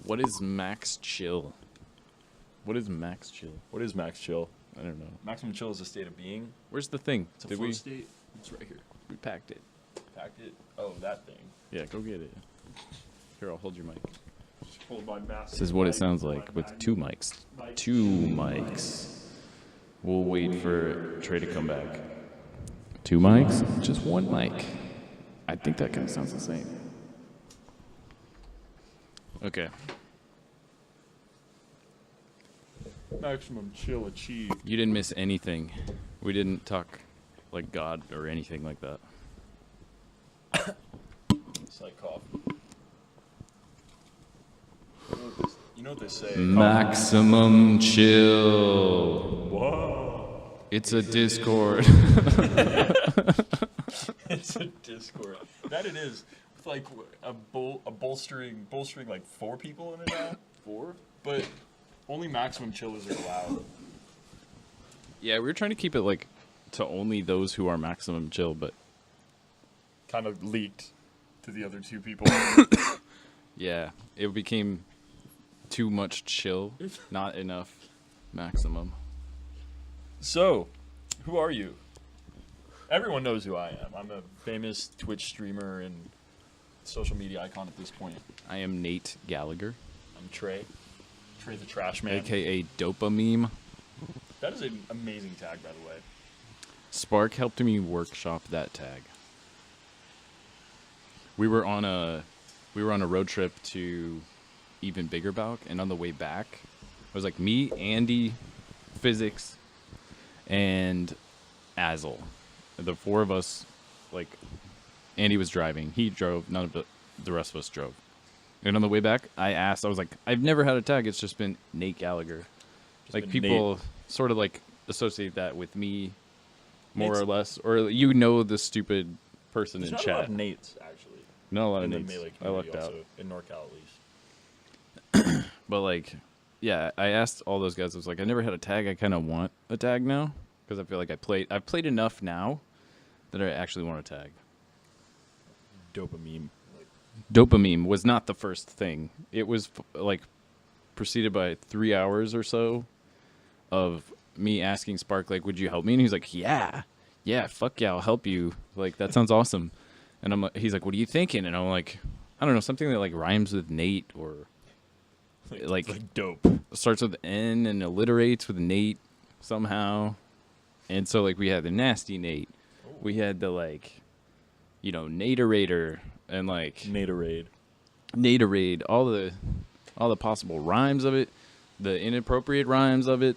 What is max chill? What is max chill? What is max chill? I don't know. Maximum chill is a state of being. Where's the thing? It's a flow state. It's right here. We packed it. Packed it. Oh, that thing. Yeah, go get it. Here, I'll hold your mic. Just hold my massive This is what it mic, sounds my like with magnum 2 mics. mic. 2 mics. We'll wait for Trey to come back. 2 mics? Just 1 mic. I think that kind of sounds the same. Okay. Maximum chill achieved. You didn't miss anything. We didn't talk like God or anything like that. It's like coffee. You know what they say? Maximum chill. Whoa. It's a Discord. It's a Discord. That it is. With like a bolstering like 4 people in it now. 4? But only maximum chillers are allowed. Yeah, we were trying to keep it like to only those who are maximum chill, but Kind of leaked to the other 2 people. yeah, it became too much chill, not enough maximum. So, who are you? Everyone knows who I am. I'm a famous Twitch streamer and social media icon at this point. I am Nate Gallagher, I'm Trey. Trey the Trashman. aka Dopameme. That is an amazing tag, by the way. Spark helped me workshop that tag. We were on a road trip to Even Bigger Balk, and on the way back, it was like me, Andy, Physics, and Azel. The 4 of us, like, Andy was driving. He drove. None of the rest of us drove. And on the way back, I was like, I've never had a tag. It's just been Nate Gallagher. Just Like, been people Nate. sort of, like, associate that with me, more Nate's- or less. Or you know the stupid person There's in not chat. a lot of Nates, actually. Not a lot of In the Nates. Melee I community lucked out. also, in NorCal at least. But, like, yeah, I asked all those guys. I was like, I never had a tag. I kind of want a tag now. Because I feel like I've played enough now that I actually want a tag. Dopameme. Dopameme was not the first thing. It was, like, preceded by 3 hours or so of me asking Spark, like, would you help me? And he's like, yeah, fuck yeah, I'll help you. Like, that sounds awesome. And he's like, what are you thinking? And I'm like, I don't know, something that, like, rhymes with Nate or, like dope. starts with N and alliterates with Nate somehow. And so, like, we had the Nasty Nate. We had the, like, you know, Naterator and, like, Naderade. Naderade, all the possible rhymes of it, the inappropriate rhymes of it,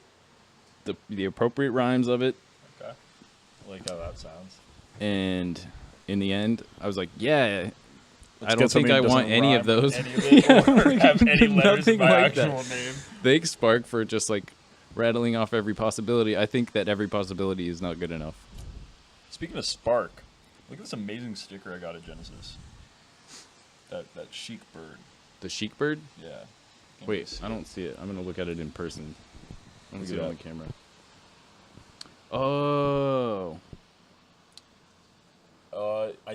the appropriate rhymes of it. Okay. I like how that sounds. And in the end, I was like, yeah, Let's I get don't think something I that want doesn't any rhyme of those. with any of it, or have any letters in Nothing my like that. actual name. Thanks, Spark, for just, like, rattling off every possibility. I think that every possibility is not good enough. Speaking of Spark, look at this amazing sticker I got at Genesis. That chic bird. The Chic Bird? Yeah. Can't really Wait, see I it. don't see it. I'm going to look at it in person. I don't Look see it it on up. the camera. Oh.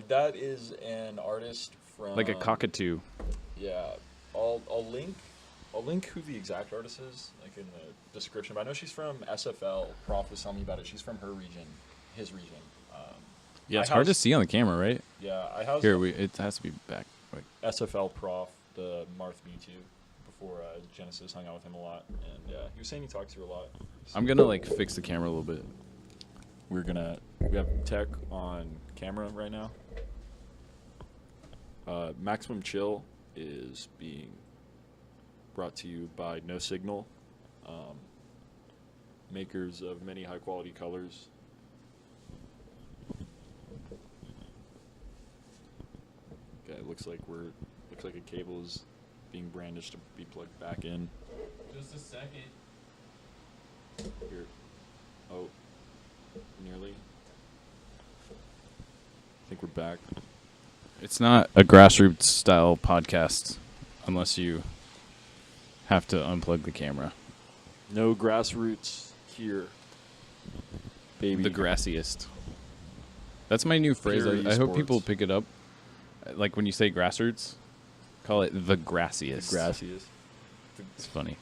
That is an artist from Like a cockatoo. Yeah, I'll link who the exact artist is, like in the description. But I know she's from SFL. Prof was telling me about it. She's from her region, his region. Yeah, I it's hard to housed- see on the camera, right? Yeah, I housed Here, it has to be back. Wait. SFL Prof, the Marth B2, before Genesis hung out with him a lot, and he was saying he talked to her a lot. I'm gonna like fix the camera a little bit. We have tech on camera right now. Maximum Chill is being brought to you by No Signal, makers of many high quality colors. Okay, it looks like a cable is being brandished to be plugged back in. Just a second. Here. Oh, nearly. I think we're back. It's not a grassroots style podcast unless you have to unplug the camera. No grassroots here, baby. The grassiest. That's my new phrase. Pure I hope esports. people pick it up. Like when you say grassroots, call it the grassiest. Grassiest. It's funny.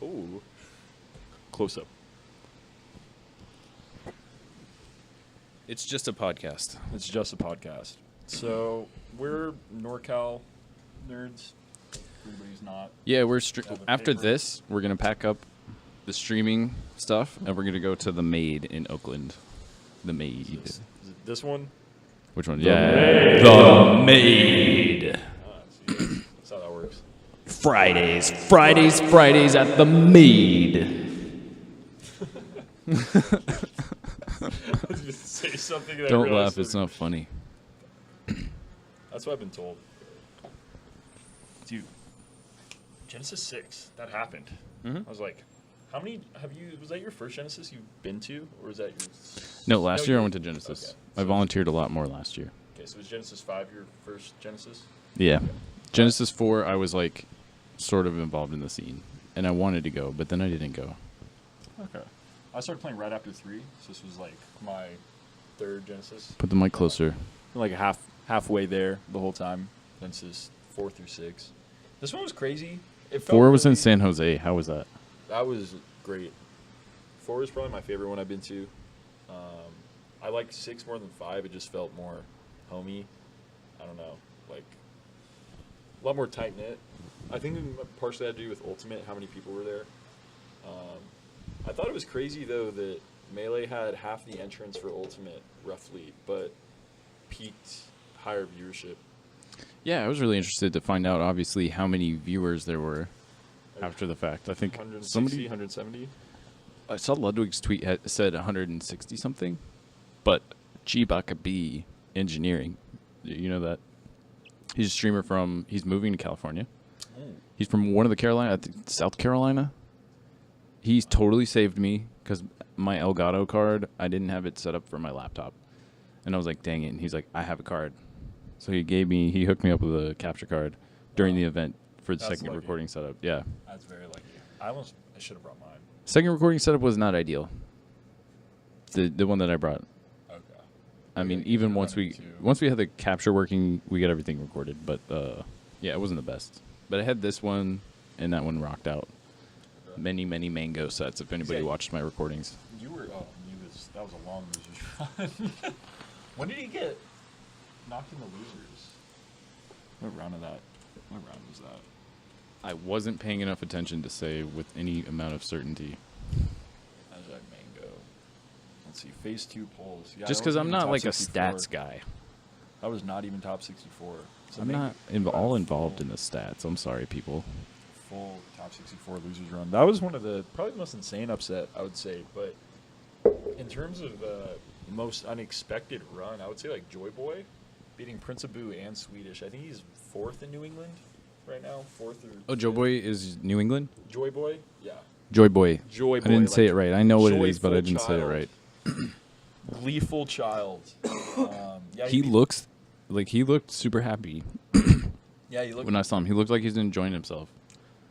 Oh, close up. It's just a podcast. It's just a podcast. So we're NorCal nerds. Everybody's not. Yeah, we're Have a after paper. this, we're gonna pack up the streaming stuff, and we're gonna go to the Maid in Oakland. The Maid. Is it this one? Which one? The Yeah, Maid. the Maid. See, that's how that works. Fridays at the Maid. I was gonna say something. And I Don't realized laugh; it's not funny. That's what I've been told. Dude, Genesis 6, that happened. Mhm. I was like, how many have you, was that your first Genesis you've been to? Or is that your... No, last year I you- went to Genesis. Okay. I volunteered a lot more last year. Okay, so was Genesis 5 your first Genesis? Yeah, Genesis 4, I was like, sort of involved in the scene, and I wanted to go, but then I didn't go. Okay. I started playing right after 3, so this was like my third Genesis. Put the mic closer. Like halfway there the whole time. Genesis 4 through 6. This one was crazy. It felt 4 was in really- San Jose. How was that? That was great. 4 is probably my favorite one I've been to. I like 6 more than 5. It just felt more homey. I don't know, like a lot more tight knit. I think it partially had to do with Ultimate, how many people were there. I thought it was crazy though that Melee had half the entrance for Ultimate roughly, but peaked higher viewership. Yeah, I was really interested to find out, obviously, how many viewers there were after the fact. I think 160, somebody... 170. I saw Ludwig's tweet said 160 something, but Chibaka B Engineering, you know that? He's a streamer from... He's moving to California. He's from one of the Carolina... I think South Carolina. He's totally saved me because my Elgato card, I didn't have it set up for my laptop. And I was like, dang it. And he's like, I have a card. So he hooked me up with a capture card during the event for the That's second lucky. recording setup. Yeah. That's very lucky. I should have brought mine. Second recording setup was not ideal. The one that I brought. Okay. I mean, Okay, even you're once running we had the capture working, we got everything recorded. But yeah, it wasn't the best. But I had this one, and that one rocked out. Many mango sets. If anybody Yeah. watched my recordings, That was a long losers run. When did he get knocked in the losers? What round was that? I wasn't paying enough attention to say with any amount of certainty. How's that mango? Let's see. Phase 2 polls. Yeah, Just that because wasn't I'm even not top like a 64. stats guy. That was not even top 64. So I'm not all involved in the stats. I'm sorry, people. Full top 64 losers run. That was one of the probably the most insane upset I would say. But in terms of most unexpected run, I would say like Joy Boy beating Prince of Boo and Swedish. I think he's 4th in New England right now. 4th or Oh, Joe 5th. Boy is New England? Joy Boy, yeah. Joy Boy. Joy Boy. I didn't say like it right. I know what it is, but I joyful didn't say it child. right. Gleeful child. Yeah, He beat- looked super happy Yeah, he looked. when I saw him. He looked like he's enjoying himself.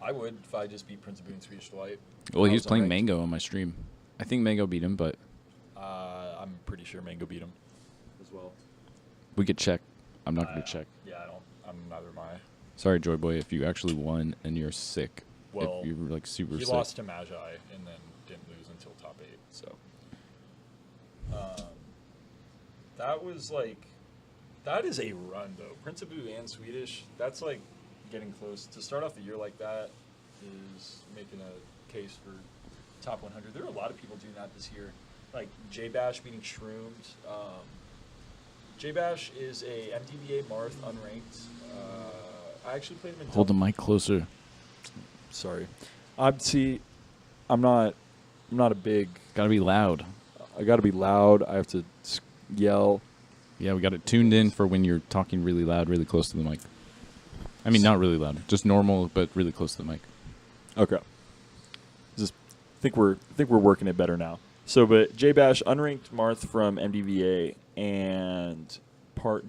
I would if I just beat Prince of Boo and Swedish Delight. Well, I he was playing unranked. Mango on my stream. I think Mango beat him, but I'm pretty sure Mango beat him as well. we could check. I'm not going to check. Yeah, I don't. I'm neither am I. Sorry, Joy Boy, if you actually won and you're sick. Well, if you're like super He sick. lost to Magi and then didn't lose until top 8. So that is a run though. Prince of Boo and Swedish. That's like getting close to start off the year like that. Is making a case for top 100. There are a lot of people doing that this year, like J Bash beating Shrooms. J Bash is a MDVA Marth unranked. I actually played him in. Hold the mic closer. Sorry, I'm not a big. Got to be loud. I got to be loud. I have to yell. Yeah, we got it tuned in for when you're talking really loud, really close to the mic. I mean, not really loud, just normal, but really close to the mic. Okay. Just think we're working it better now. So, but J Bash unranked Marth from MDVA and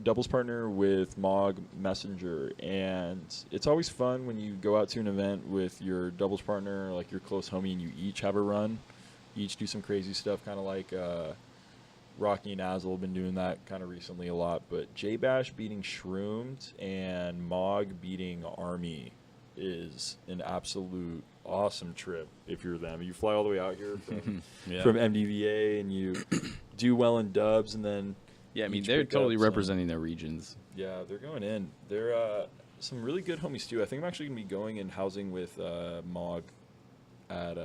doubles partner with Mog Messenger, and it's always fun when you go out to an event with your doubles partner, like your close homie, and you each have a run, each do some crazy stuff, kind of like Rocky and Azel have been doing that kind of recently a lot. But J-Bash beating Shroomed and Mog beating Army is an absolute awesome trip if you're them. You fly all the way out here from, Yeah. from MDVA and you do well in dubs and then Yeah, I mean, each they're pick totally up some- representing their regions. Yeah, they're going in. They're some really good homies too. I think I'm actually going to be going and housing with Mog at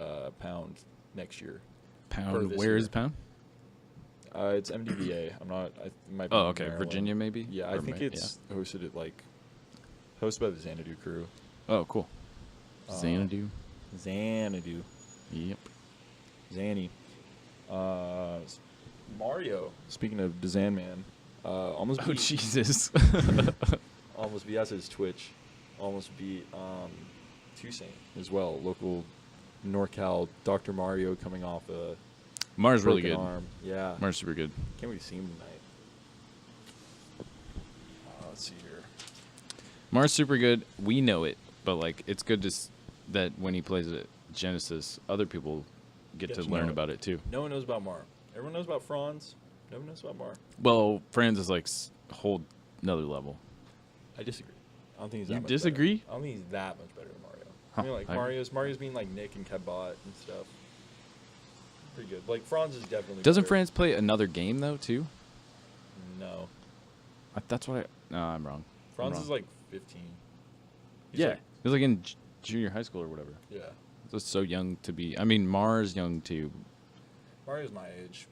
Pound next year. Pound. this Where year. is Pound? It's MDVA. I'm not. It might be Oh, okay. Maryland. Virginia, maybe? Yeah, I Or think Ma- it's hosted at hosted by the Xanadu crew. yeah. Oh, cool. Xanadu. Xanadu. Yep. Zanny. Mario. Speaking of Dazan Man, almost Oh, beat. Jesus. Almost beat. That's his Twitch. Almost beat Toussaint as well. Local NorCal Dr. Mario coming off a Mars really broken good. arm. Yeah. Mars super good. Can't wait to see him tonight. Let's see here. Mars super good. We know it, but like it's good to that when he plays it at Genesis, other people get to to learn know it. about it too. No one knows about Mar. Everyone knows about Franz. No one knows about Mar. Well, Franz is like whole another level. I disagree. I don't think he's that You much disagree? Better. I don't think he's that much better than Mario. Huh. I mean, like I- Mario's being like Nick and Kebot and stuff. Pretty good. Like Franz is definitely. Doesn't better. Franz play another game though too? No. That's what I. No, I'm wrong. Franz wrong. is like 15. He's Yeah, like- he was like in junior high school or whatever. yeah. Just so young to be. I mean, Mars young too. Mario's my age.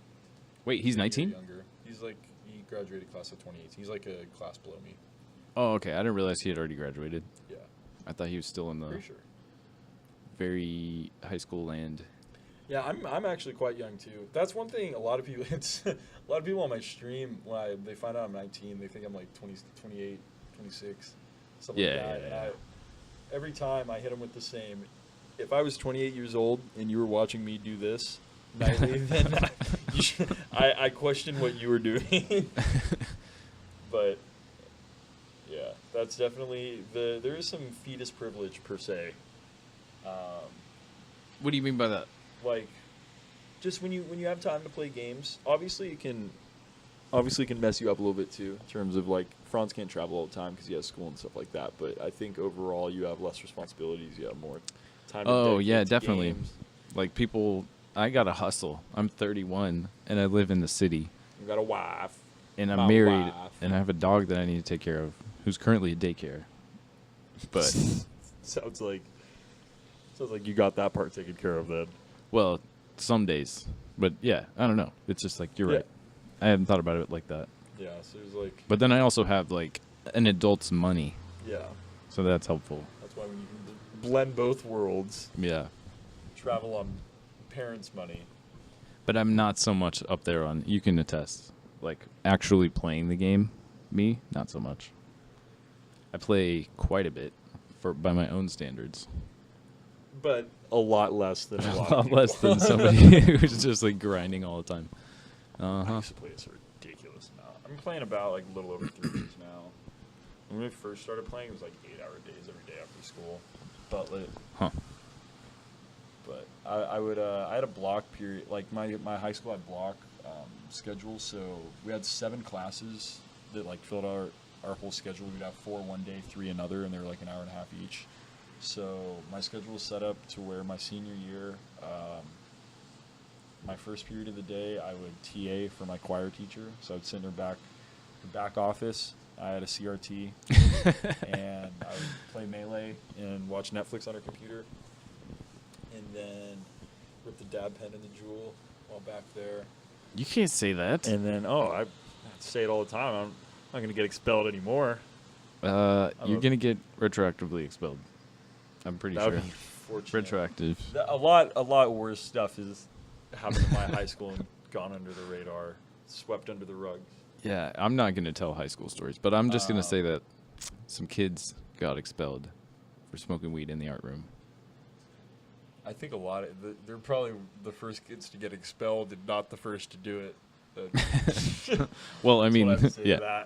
Wait, he's Maybe 19? Younger. He's like he graduated class of 2018. He's like a class below me. Oh, okay. I didn't realize he had already graduated. Yeah. I thought he was still in the Pretty sure. very high school land. Yeah, I'm actually quite young too. That's one thing. A lot of people, a lot of people on my stream when they find out I'm 19, they think I'm like 20, 28, 26, something Yeah, like that. yeah, And yeah. every time I hit them with the same. If I was 28 years old and you were watching me do this nightly, then I question what you were doing. But yeah, that's definitely there is some fetus privilege per se. What do you mean by that? Like just when you have time to play games, obviously it can mess you up a little bit too in terms of like Franz can't travel all the time because he has school and stuff like that, but I think overall you have less responsibilities, you have more time to Oh, dedicate yeah, to definitely. games. Like people, I gotta hustle. I'm 31 and I live in the city You got a wife and I'm My married wife. and I have a dog that I need to take care of who's currently at daycare. But sounds like you got that part taken care of then. well, some days. But yeah, I don't know. It's just like you're Yeah. right. I hadn't thought about it like that. Yeah, so it was like But then I also have like an adult's money, yeah, so that's helpful. that's why when you can blend both worlds, Yeah. travel on parents' money. But I'm not so much up there on, you can attest, like actually playing the game. Me, not so much. I play quite a bit by my own standards. But a lot less than a A lot, lot of less people. than somebody who's just like grinding all the time. I Uh-huh. used to play this ridiculous amount. I'm playing about like a little over 3 years now. When we first started playing, it was like 8-hour days every day after school. But lit. Huh. But I would I had a block period, like my high school had block schedules, so we had 7 classes that like filled our whole schedule. We'd have 4 one day, 3 another, and they were like an hour and a half each. So my schedule was set up to where my senior year, my first period of the day, I would TA for my choir teacher. So I'd sit in her back office. I had a CRT, and I would play Melee and watch Netflix on her computer. And then rip the dab pen in the Jewel while back there. You can't say that. And then, I say it all the time. I'm not going to get expelled anymore. You're a- going to get retroactively expelled. I'm pretty That sure. would be fortunate. Retroactive. A lot worse stuff has happened in my high school and gone under the radar, swept under the rug. Yeah, I'm not going to tell high school stories, but I'm just going to say that some kids got expelled for smoking weed in the art room. I think a lot of they're probably the first kids to get expelled and not the first to do it. Well, I That's mean, what I have to say to yeah.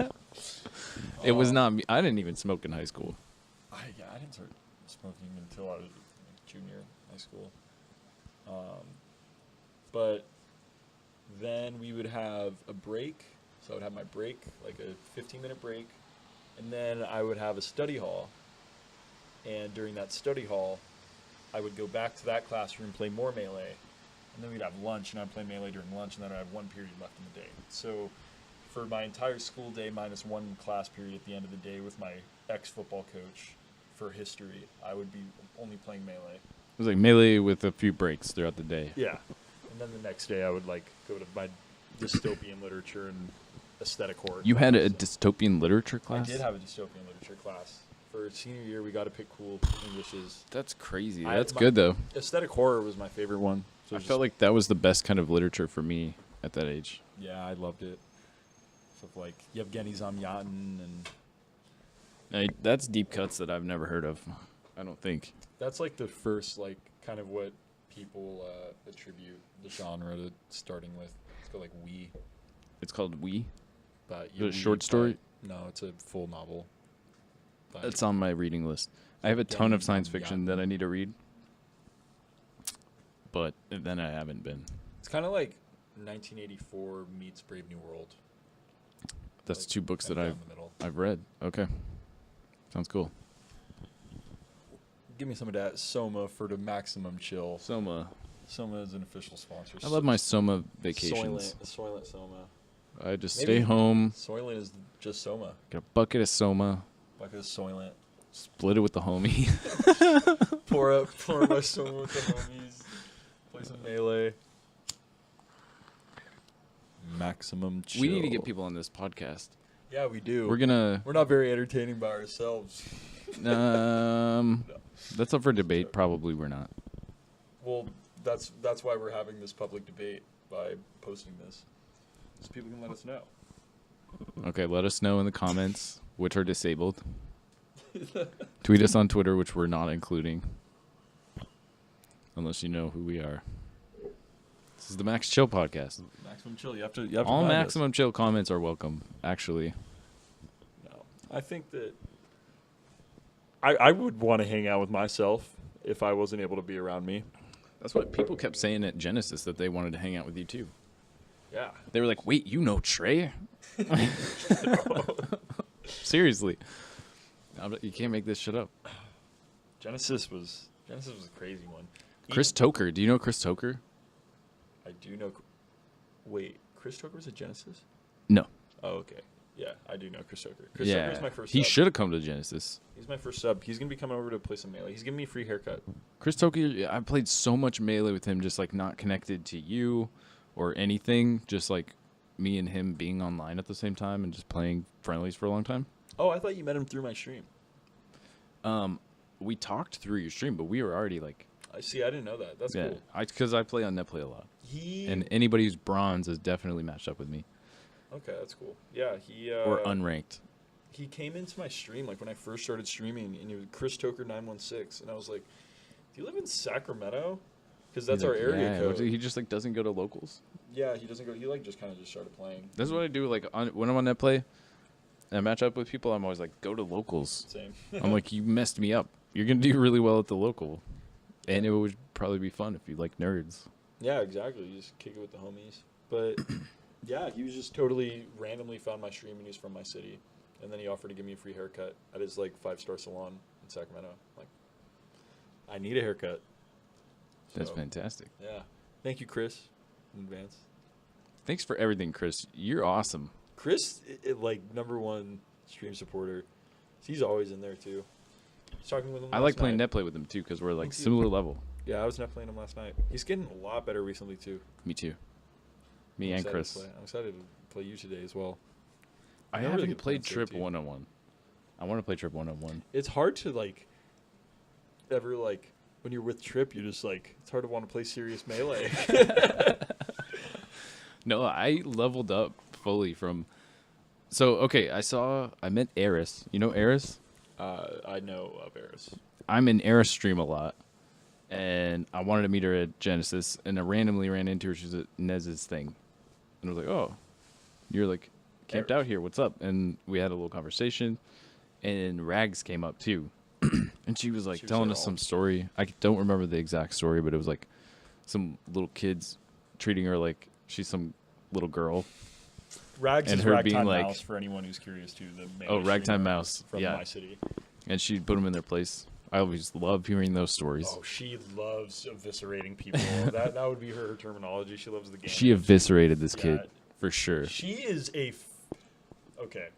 that. It was not me. I didn't even smoke in high school. I didn't start smoking until I was junior high school. But Then we would have a break. So I would have my break, like a 15-minute break. And then I would have a study hall. And during that study hall, I would go back to that classroom, play more Melee. And then we'd have lunch, and I'd play Melee during lunch, and then I'd have one period left in the day. So for my entire school day minus one class period at the end of the day with my ex-football coach for history, I would be only playing Melee. It was like Melee with a few breaks throughout the day. Yeah. And then the next day I would like go to my dystopian literature and aesthetic horror. You had a dystopian literature class? I did have a dystopian literature class. For senior year, we got to pick cool Englishes. That's crazy. I- That's my- good, though. Aesthetic horror was my favorite one. So I just- felt like that was the best kind of literature for me at that age. yeah, I loved it. Stuff like Yevgeny Zamyatin, and That's deep cuts that I've never heard of. I don't think. that's like the first like kind of what people attribute the genre to starting with. It's called like We. It's called We. But Is it a short story? No, it's a full novel. By- It's on my reading list. I have a ton of Yevgeny science fiction Zamyatin. that I need to read, but then I haven't been. It's kind of like 1984 meets Brave New World. That's Like, two books that kinda I've down the middle. I've read. Okay, sounds cool. Give me some of that Soma for the maximum chill. Soma. Soma is an official sponsor. I love my Soma vacations. Soylent Soma. I just Maybe- stay home, Soylent is just Soma. get a bucket of Soma, Like a Soylent. split it with the homie. Pour my Soma with the homies. Play some Melee. Maximum chill. We need to get people on this podcast. Yeah, we do. We're gonna. We're not very entertaining by ourselves. That's up for debate. Probably we're not. Well, that's why we're having this public debate by posting this. So people can let us know. Okay, let us know in the comments which are disabled. Tweet us on Twitter, which we're not including, unless you know who we are. This is the Max Chill podcast. Maximum chill. You have to All find us. Maximum Chill comments are welcome. Actually, No. I think that I would want to hang out with myself if I wasn't able to be around me. that's what people kept saying at Genesis, that they wanted to hang out with you too. Yeah. They were like, "Wait, you know Trey?" Seriously, you can't make this shit up. Genesis was a crazy one. Chris Toker. Do you know Chris Toker? I do know. Wait, Chris Tucker was at Genesis? No. Oh, okay. Yeah, I do know Chris Tucker. Chris Yeah, Tucker's my first he sub. should have come to Genesis. He's my first sub. He's going to be coming over to play some Melee. He's giving me a free haircut. Chris Toker, I played so much Melee with him, just like not connected to you or anything, just like me and him being online at the same time and just playing friendlies for a long time. Oh, I thought you met him through my stream. We talked through your stream, but we were already like, I see. I didn't know that. That's yeah, cool. because I play on Netplay a lot, He and anybody who's bronze is definitely matched up with me Okay, that's cool. Yeah, he or unranked. he came into my stream like when I first started streaming, and he was Chris Toker 916, and I was like, "Do you live in Sacramento?" Because that's He's our like, area yeah, code. he just like doesn't go to locals. Yeah, he doesn't go. He like just kind of just started playing. That's what I do. Like when I'm on Netplay and I match up with people, I'm always like, go to locals. Same. I'm like, you messed me up. You're gonna do really well at the local, and it would probably be fun if you like nerds. Yeah, exactly. You just kick it with the homies. But yeah, he was just totally randomly found my stream, and he's from my city. And then he offered to give me a free haircut at his like 5-star salon in Sacramento. I'm like, I need a haircut. That's So, fantastic. Yeah. Thank you, Chris, in advance. Thanks for everything, Chris. You're awesome. Chris, like #1 stream supporter. He's always in there too. I was talking with him. I last like playing night. Netplay with him too because we're like Thank you. similar level. Yeah, I was net playing him last night. He's getting a lot better recently too. Me too. Me I'm and excited Chris. to play. I'm excited to play you today as well. I You're a haven't really good played player, Trip too. 101. I want to play Trip 101. It's hard to like ever like when you're with Trip, you're just like it's hard to want to play serious Melee. No, I leveled up fully from. So okay, I met Eris. You know Eris? I know of Eris. I'm in Eris stream a lot, and I wanted to meet her at Genesis, and I randomly ran into her. She's at Nez's thing, and I was like, "Oh, you're like camped Eris. out here? What's up?" And we had a little conversation, and Rags came up too, and she was like She was telling at us all. some story. I don't remember the exact story, but it was like some little kids treating her like she's some little girl. Rags and is her Ragtime being like- Mouse for anyone who's curious too. The Oh, melee Ragtime streamer Mouse, from yeah. my city. And she'd put them in their place. I always love hearing those stories. Oh, she loves eviscerating people. that would be her terminology. She loves the game. She eviscerated this kid, for sure. She is okay.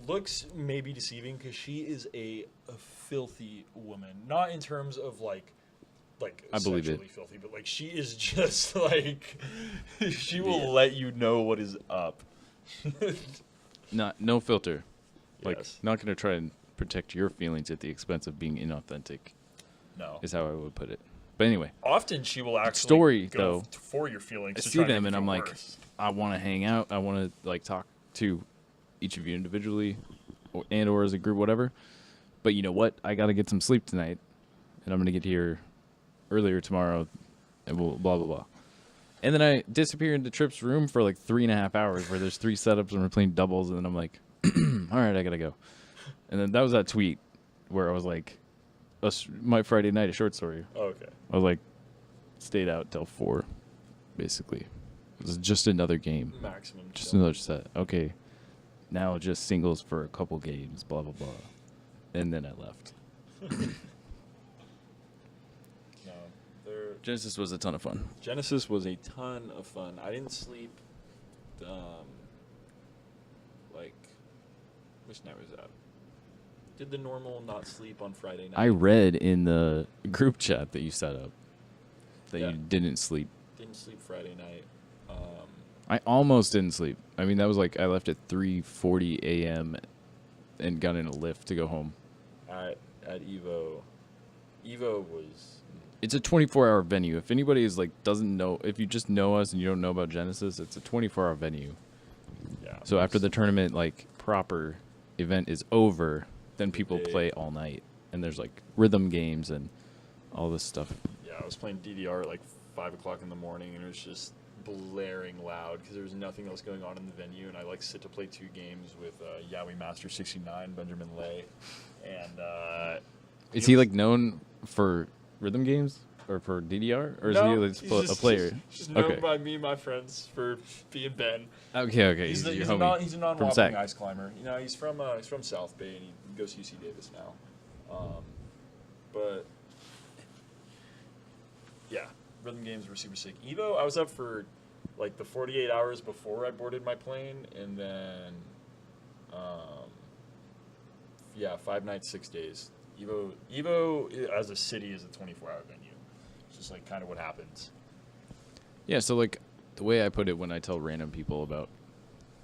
Looks may be deceiving because she is a filthy woman. Not in terms of like I believe sexually it. filthy, but like she is just like she will let you know what is up. No filter. Like, Yes. not going to try and protect your feelings at the expense of being inauthentic, No. is how I would put it. But anyway, Often she will actually story, go though, for your feelings. I to see try to them make and you I'm feel like, worse. I want to hang out. I want to like talk to each of you individually or as a group, whatever. But you know what? I got to get some sleep tonight, and I'm going to get here earlier tomorrow, and we'll blah, blah, blah. And then I disappear into Tripp's room for like 3.5 hours where there's 3 setups and we're playing doubles, and then I'm like, all right, I got to go. And then that was that tweet where I was like, my Friday night, a short story. Oh, okay. I was like, stayed out till 4, basically. It was just another game. Maximum. Just chill. another set. Okay, now just singles for a couple games, blah, blah, blah. And then I left. No, they're Genesis was a ton of fun. Genesis was a ton of fun. I didn't sleep. Like, which night was that? Did the normal not sleep on Friday night? I read in the group chat that you set up that Yeah. you didn't sleep. Didn't sleep Friday night. I almost didn't sleep. I mean, that was like I left at 3:40 a.m. and got in a lift to go home. At Evo. Evo was It's a 24-hour venue. If anybody is like doesn't know, if you just know us and you don't know about Genesis, it's a 24-hour venue. yeah. So after the tournament, like proper event is over, then people Day. play all night, and there's like rhythm games and all this stuff. Yeah, I was playing DDR at like 5 o'clock in the morning, and it was just blaring loud because there was nothing else going on in the venue. And I like sit to play 2 games with Yowie Master 69, Benjamin Lay, and Is he like known for rhythm games or for DDR, or is he like he's a player? Just known Okay. by me and my friends for being Ben. Okay, He's your a homie. he's a from non-whopping SAC. ice climber. You know, he's from South Bay, and he goes to UC Davis now. But yeah, rhythm games were super sick. Evo, I was up for like the 48 hours before I boarded my plane, and then 5 nights, 6 days. Evo as a city is a 24-hour venue. It's just like kind of what happens. Yeah, so like the way I put it when I tell random people about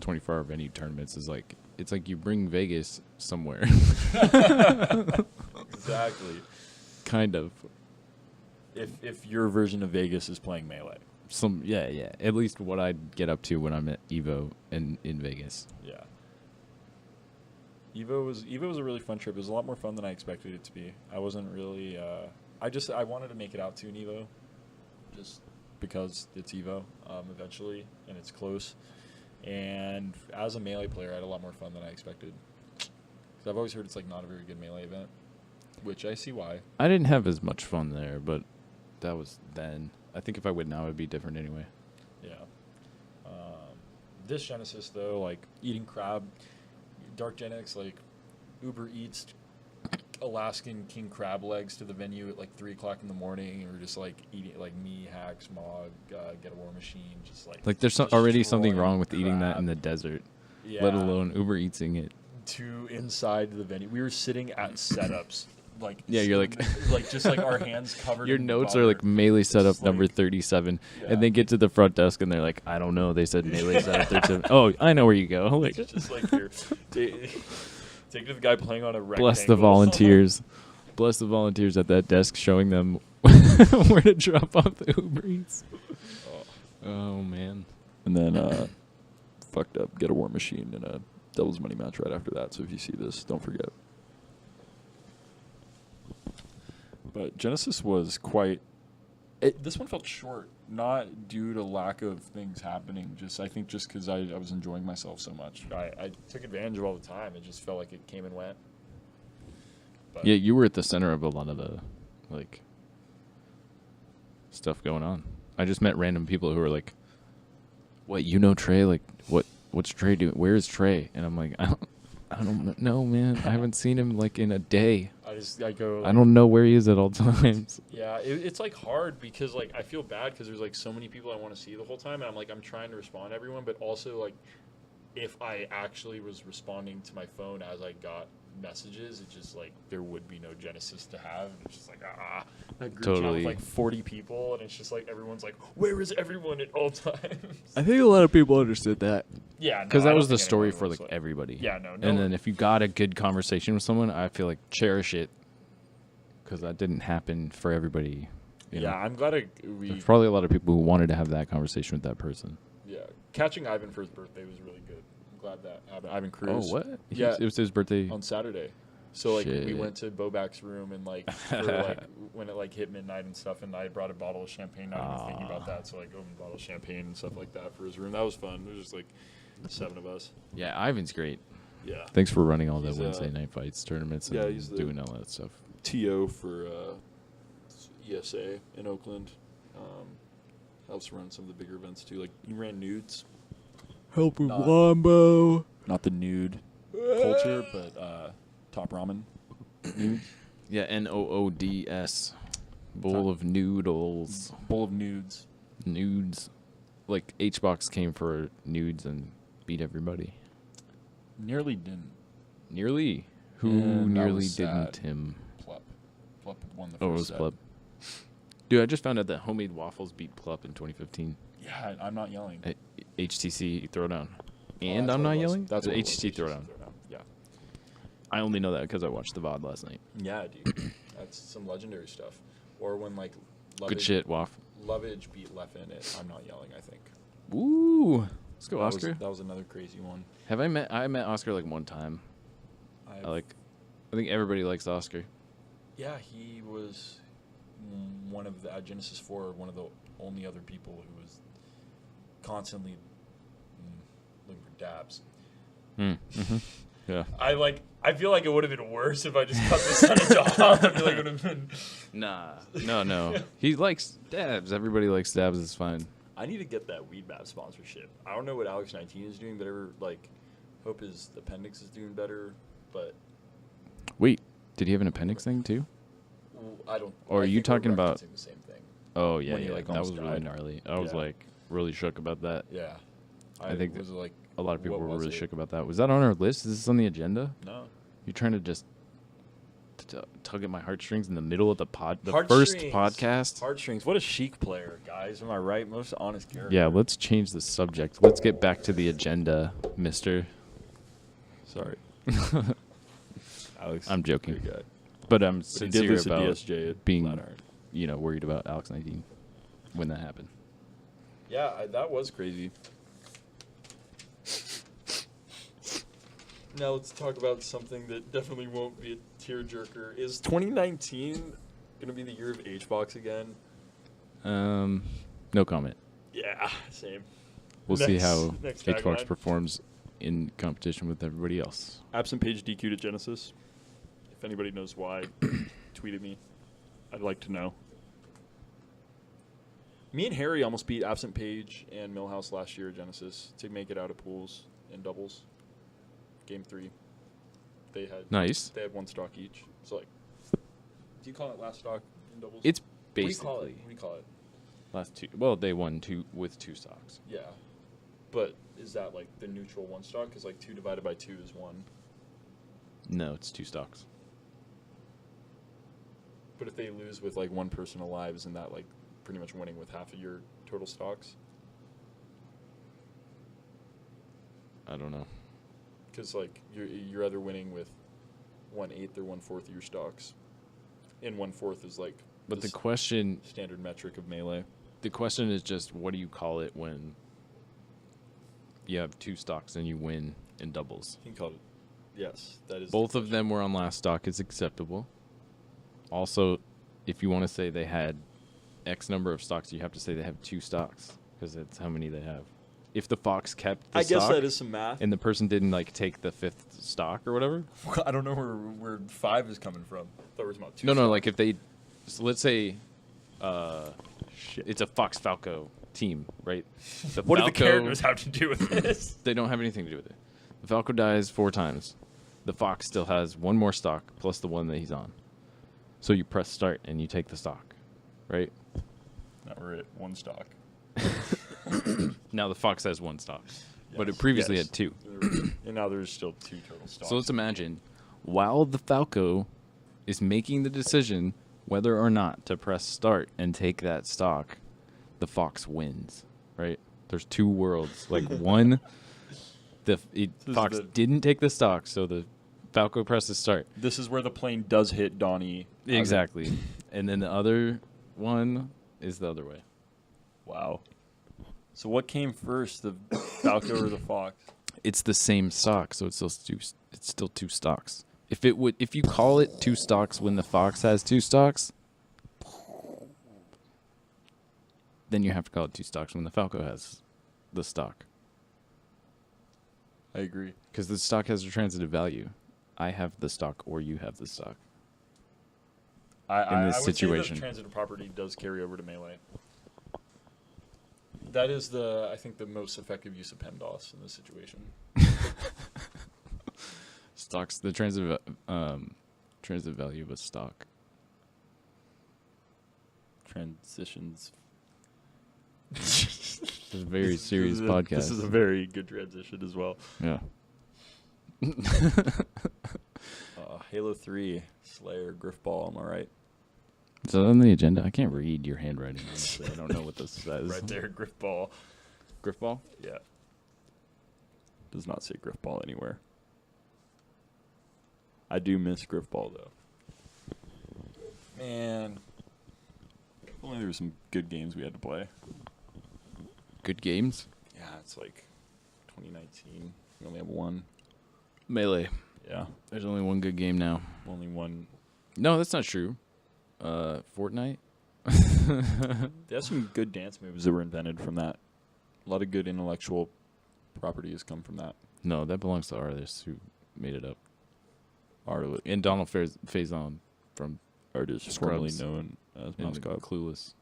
24-hour venue tournaments is like it's like you bring Vegas somewhere. Exactly. Kind of. If your version of Vegas is playing Melee. Yeah. At least what I'd get up to when I'm at Evo in Vegas. Yeah. Evo was a really fun trip. It was a lot more fun than I expected it to be. I wasn't really I wanted to make it out to an Evo just because it's Evo eventually and it's close. And as a Melee player, I had a lot more fun than I expected. 'Cause I've always heard it's like not a very good Melee event, which I see why. I didn't have as much fun there, but that was then. I think if I went now, it'd be different anyway. Yeah. This Genesis though, like eating crab, Dark Gen X like Uber Eats Alaskan king crab legs to the venue at like 3 o'clock in the morning, and we're just like eating like me, Hacks, Mog, Get a War Machine, just like Like there's already something destroying wrong with eating that in crab. the desert, Yeah. let alone Uber Eating it. To inside the venue. We were sitting at setups. Like Yeah, you're like just like our hands covered. Your in notes are butter. like melee setup Just number like- 37, Yeah. and they get to the front desk and they're like, I don't know. They said melee setup 37. Oh, I know where you go. Like, It's just like here. Take it to the guy playing on a rectangle. bless the volunteers. Bless the volunteers at that desk showing them where to drop off the Uber Eats. Oh man. And then fucked up Get a War Machine in a doubles money match right after that. So if you see this, don't forget. But Genesis was quite. This one felt short, not due to lack of things happening. I think just because I was enjoying myself so much. I took advantage of all the time. It just felt like it came and went. But Yeah, you were at the center of a lot of the like stuff going on. I just met random people who were like what, you know Trey? Like, what's Trey doing? Where is Trey? And I'm like, I don't know, man. I haven't seen him like in a day. I go. Like, I don't know where he is at all times. Yeah, it's like hard because like I feel bad because there's like so many people I want to see the whole time, and I'm trying to respond to everyone, but also like if I actually was responding to my phone as I got messages, it's just like there would be no Genesis to have. And it's just like that group chat Totally. with like 40 people, and it's just like everyone's like, where is everyone at all times? I think a lot of people understood that. Yeah, Because I that don't was the think story anyone for was like everybody. Yeah, no. And then if you got a good conversation with someone, I feel like cherish it. Because that didn't happen for everybody. You know? I'm glad There's probably a lot of people who wanted to have that conversation with that person. Yeah, catching Ivan for his birthday was really good. I'm glad that happened. Ivan Cruz. Oh, what? Yeah. It was his birthday. On Saturday. So like we Shit. went to Bobak's room and like for like when it like hit midnight and stuff, and I brought a bottle of champagne. Not even thinking about that, so like opened a bottle of champagne and stuff like that for his room. That was fun. It was just like 7 of us. Yeah, Ivan's great. Yeah. Thanks for running all the He's, Wednesday night fights tournaments and yeah, he's the- doing all that stuff. TO for ESA in Oakland. Helps run some of the bigger events too. Like he ran nudes. Help with Not- Wombo. Not the nude culture, but Top Ramen nudes. Yeah, NOODS. Bowl of noodles. Bowl of nudes. Nudes. Like, H-Box came for nudes and beat everybody. Nearly didn't. Nearly? Who Yeah, that nearly was didn't sad. him? Plup. Plup won the first Oh, it was set. Plup. Dude, I just found out that Homemade Waffles beat Plup in 2015 Yeah, I'm not yelling. at HTC Throwdown. Oh, And that's I'm what not it was. yelling? That's The what it was, HTC Throwdown. Yeah. I only know that because I watched the VOD last night. Yeah, dude. That's some legendary stuff. Or when like Good shit, Waff. Lovage beat Leffen at I'm Not Yelling, I think. Ooh. Let's go, That was- Oscar. that was another crazy one. I met Oscar like one time. I think everybody likes Oscar. Yeah, he was one of the at Genesis 4, one of the only other people who was constantly looking for dabs. Mm-hmm. Yeah. I feel like it would have been worse if I just cut this sentence off. I feel like it would have been. Nah. No. He likes dabs. Everybody likes dabs. It's fine. I need to get that Weed Map sponsorship. I don't know what Alex 19 is doing, but hope his appendix is doing better. But Wait, did he have an appendix thing too? I don't. Or I are you think we're talking about- referencing the same thing? Oh, yeah, When he, yeah. like, That was almost really died. gnarly. I was, Yeah. like, really shook about that. Yeah, I think was like A lot of people what were was really it? shook about that. Was that on our list? Is this on the agenda? No. You're trying to just tug at my heartstrings in the middle of the first Heartstrings. podcast? Heartstrings. What a chic player, guys. Am I right? Most honest character. Yeah, let's change the subject. Let's get back to the agenda, mister. Sorry. Alex. I'm joking. Great guy. But I'm But he did sincere lose to about DSJ at being, Flatiron. worried about Alex 19 when that happened. Yeah, that was crazy. Now let's talk about something that definitely won't be a tearjerker. Is 2019 going to be the year of H-Box again? No comment. Yeah, same. We'll see how next H-Box tagline. performs in competition with everybody else. Absent page DQ to Genesis. If anybody knows why, tweet at me. I'd like to know. Me and Harry almost beat Absent Page and Millhouse last year at Genesis to make it out of pools and doubles. Game 3. They Nice. had one stock each. So like, do you call it last stock in doubles? It's What do you call basically it? What do you call it? last two. Well, they won with two stocks. Yeah, but is that like the neutral one stock? Because like 2 divided by 2 is 1. No, it's two stocks. But if they lose with like one person alive, isn't that like pretty much winning with half of your total stocks? I don't know. Because like you're either winning with 1/8 or 1/4 of your stocks, and 1/4 is like But the s- question standard metric of melee. The question is just, what do you call it when you have two stocks and you win in doubles? You can call it. Yes, that is. Both of them were on last stock. It's acceptable. Also, if you want to say they had X number of stocks, you have to say they have two stocks because it's how many they have. If the Fox kept the I guess stock that is some math. and the person didn't like take the fifth stock or whatever. I don't know where 5 is coming from. I thought we were talking about 2 No, stocks. like if they, so let's say, it's a Fox Falco team, right? The What do the Falco- characters have to do with this? They don't have anything to do with it. The Falco dies 4 times. The Fox still has 1 more stock plus the one that he's on. So you press start and you take the stock, right? Now we're at 1 stock. Now the Fox has 1 stock, but it previously had 2. And now there's still 2 total stocks. So let's imagine, while the Falco is making the decision whether or not to press start and take that stock, the Fox wins, right? There's 2 worlds. Like one, Fox didn't take the stock, so the Falco presses start. This is where the plane does hit Donnie. Exactly. And then the other one is the other way. Wow. So what came first, the Falco or the Fox? It's the same stock, so it's still 2 stocks. If you call it 2 stocks when the Fox has 2 stocks, then you have to call it 2 stocks when the Falco has the stock. I agree. Because the stock has a transitive value. I have the stock or you have the stock. I this would say situation. that transitive property does carry over to melee. That is I think the most effective use of PEMDOS in this situation. Stocks, the transitive value of a stock. Transitions. It's a very serious podcast. This is a very good transition as well. Yeah. Halo 3, Slayer, Griffball, am I right? Is that on the agenda? I can't read your handwriting. Honestly. I don't know what this says. Right there, Griffball. Griffball? Yeah. Does not say Griffball anywhere. I do miss Griffball, though. Man. If only there were some good games we had to play. Good games? Yeah, it's like 2019. We only have 1. Melee. Yeah. There's only 1 good game now. Only 1. No, that's not true. Fortnite? There's some good dance moves that were invented from that. A lot of good intellectual property has come from that. No, that belongs to artists who made it up. Artist, And Donald Faison from artist formerly Scrubs known as and Mascot. Clueless.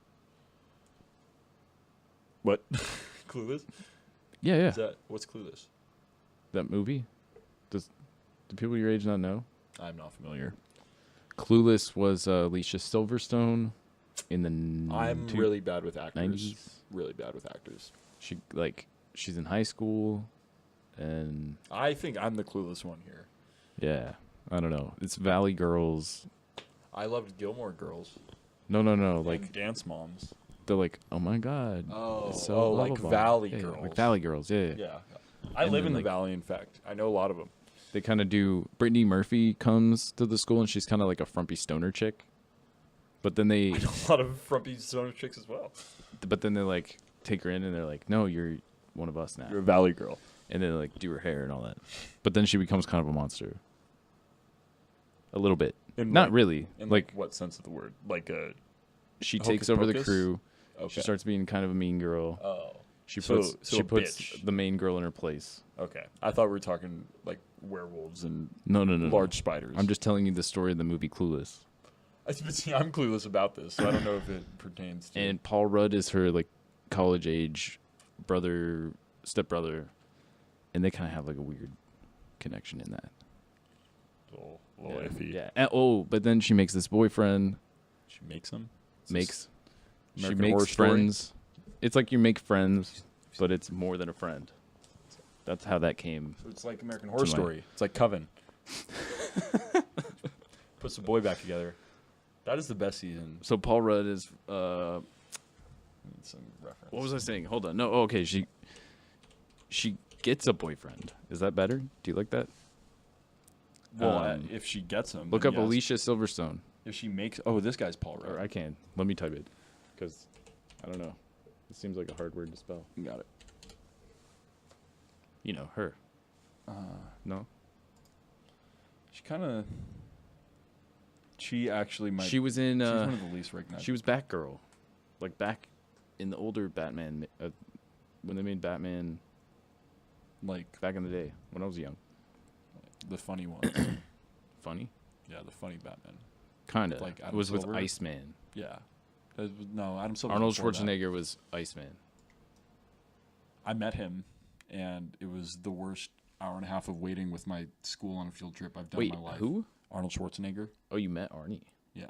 What? Clueless? Yeah, yeah. What's Clueless? That movie? Do people your age not know? I'm not familiar. Clueless was Alicia Silverstone in the I'm really bad with actors. 90s. Really bad with actors. She's in high school, and I think I'm the clueless one here. yeah, I don't know. It's Valley Girls. I loved Gilmore Girls. No, And like Dance Moms. they're like, oh my god. Oh, it's so blah, like blah, blah. Valley Yeah, Girls. like Valley Girls. Yeah. Yeah. I And live then, in the like- Valley, in fact. I know a lot of them. They kind of do. Brittany Murphy comes to the school, and she's kind of like a frumpy stoner chick. But then they, I know a lot of frumpy stoner chicks as well. like take her in, and they're like, no, you're one of us now. You're a Valley girl. And then like do her hair and all that. But then she becomes kind of a monster. A little bit. Not really. In Like what sense of the word? Like a she Hocus takes over the Pocus? crew. okay. She starts being kind of a mean girl. Oh. She So- puts so she a puts bitch. the main girl in her place. Okay. I thought we were talking like werewolves and No. large spiders. I'm just telling you the story of the movie Clueless. See, I'm clueless about this, so I don't know if it pertains to. And Paul Rudd is her like college age stepbrother, and they kind of have like a weird connection in that. a little iffy. Yeah. But then she makes this boyfriend. She makes them. She American makes Horror Story? friends. It's like you make friends, but it's more than a friend. That's how that came. So it's like American Horror my- Story. It's like Coven. Puts the boy back together. That is the best season. So Paul Rudd is Need some reference. what was I saying? Hold on. No, okay, she gets a boyfriend. Is that better? Do you like that? Well, if she gets him, Look then up yes. Alicia Silverstone. If she makes, this guy's Paul Or Rudd. I can. Let me type it, because I don't know. It seems like a hard word to spell. You got it. You know her. No. She kind of. She actually might. She was in. she's one of the least recognized. She was Batgirl, like back in the older Batman when they made Batman like back in the day when I was young. the funny one. Funny, Yeah, the funny Batman. kind of. Like It Adam was with Silver? Iceman. Yeah. No, Adam Silver. Arnold before that. Schwarzenegger was Iceman. I met him, and it was the worst hour and a half of waiting with my school on a field trip I've done Wait, in my life. who? Arnold Schwarzenegger. Oh, you met Arnie. Yeah.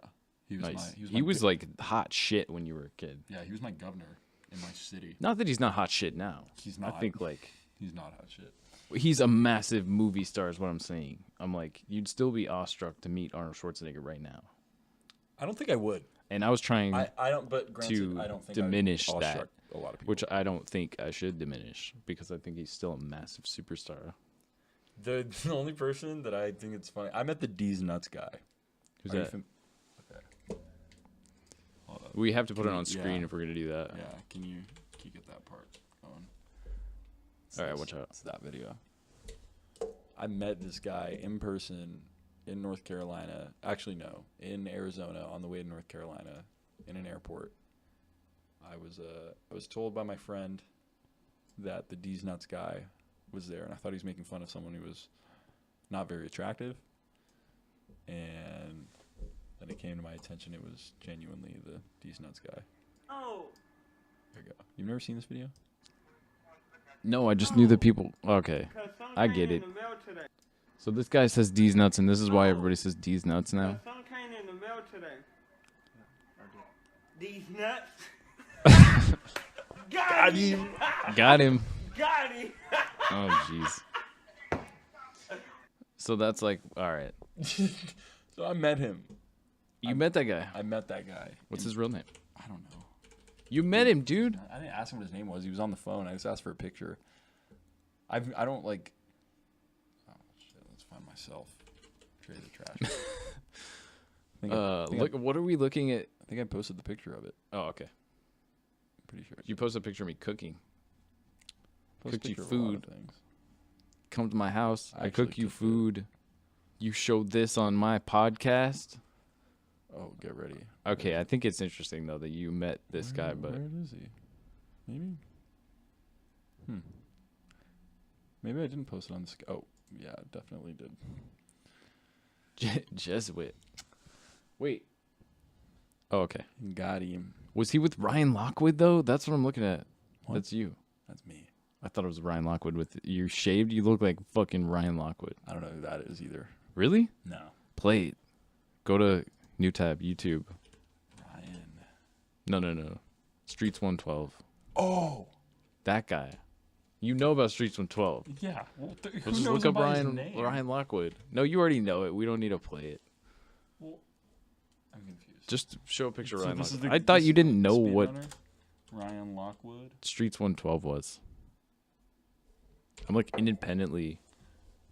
He was Nice. my He was like hot shit when you were a kid. Yeah, he was my governor in my city. Not that he's not hot shit now. He's not. I think like he's not hot shit. he's a massive movie star is what I'm saying. I'm like, you'd still be awestruck to meet Arnold Schwarzenegger right now. I don't think I would. And I was trying I don't. But granted, to I don't think diminish I'd that, awestruck a lot of people. which I don't think I should diminish because I think he's still a massive superstar. The only person that I think it's funny, I met the D's Nuts guy. Who's Are you that? Okay. Hold up. We have to put it on screen Yeah. if we're gonna do that. Yeah. Can you get that part going? All right, watch out. It's that video. I met this guy in person in North Carolina. Actually, no, in Arizona on the way to North Carolina in an airport. I was told by my friend that the D's Nuts guy was there, and I thought he was making fun of someone who was not very attractive. And then it came to my attention it was genuinely the D's Nuts guy. Oh. There you go. You've never seen this video? No, I just knew the people. Okay, I get it. So this guy says D's nuts, and this is why everybody says D's nuts now. Some came in the mail today. These nuts. Got him. Got him. Got him. Oh, jeez. So that's like, all right. So I met him. You met that guy. I met that guy. What's his real name? I don't know. You met him, dude. I didn't ask him what his name was. He was on the phone. I just asked for a picture. I don't like. Oh shit! Let's find myself. Trey the Trashman. Look. What are we looking at? I think I posted the picture of it. Oh, okay. I'm pretty sure. You posted a picture of me cooking. Post a cooked you picture of a lot of food. things. Come to my house. I actually cook you cooked it. food. You showed this on my podcast. Oh, get ready. Okay, I think it's interesting though that you met this guy, but where is he? Maybe. Maybe I didn't post it on this. Oh, yeah, definitely did. Jesuit. Wait. Oh, okay. Got him. Was he with Ryan Lockwood though? That's what I'm looking at. What? That's you. That's me. I thought it was Ryan Lockwood with you shaved. You look like fucking Ryan Lockwood. I don't know who that is either. Really? No. Play it. Go to new tab YouTube. Ryan. No. Streets 112. Oh. That guy. You know about Streets 112. Yeah. Well, who We'll just knows look up about his name? Ryan Lockwood. No, you already know it. We don't need to play it. Well, I'm confused. Just show a picture of So Ryan this is Lockwood. the- I thought this you is didn't know Speed what Runner? Ryan Lockwood. Streets 112 was. I'm like independently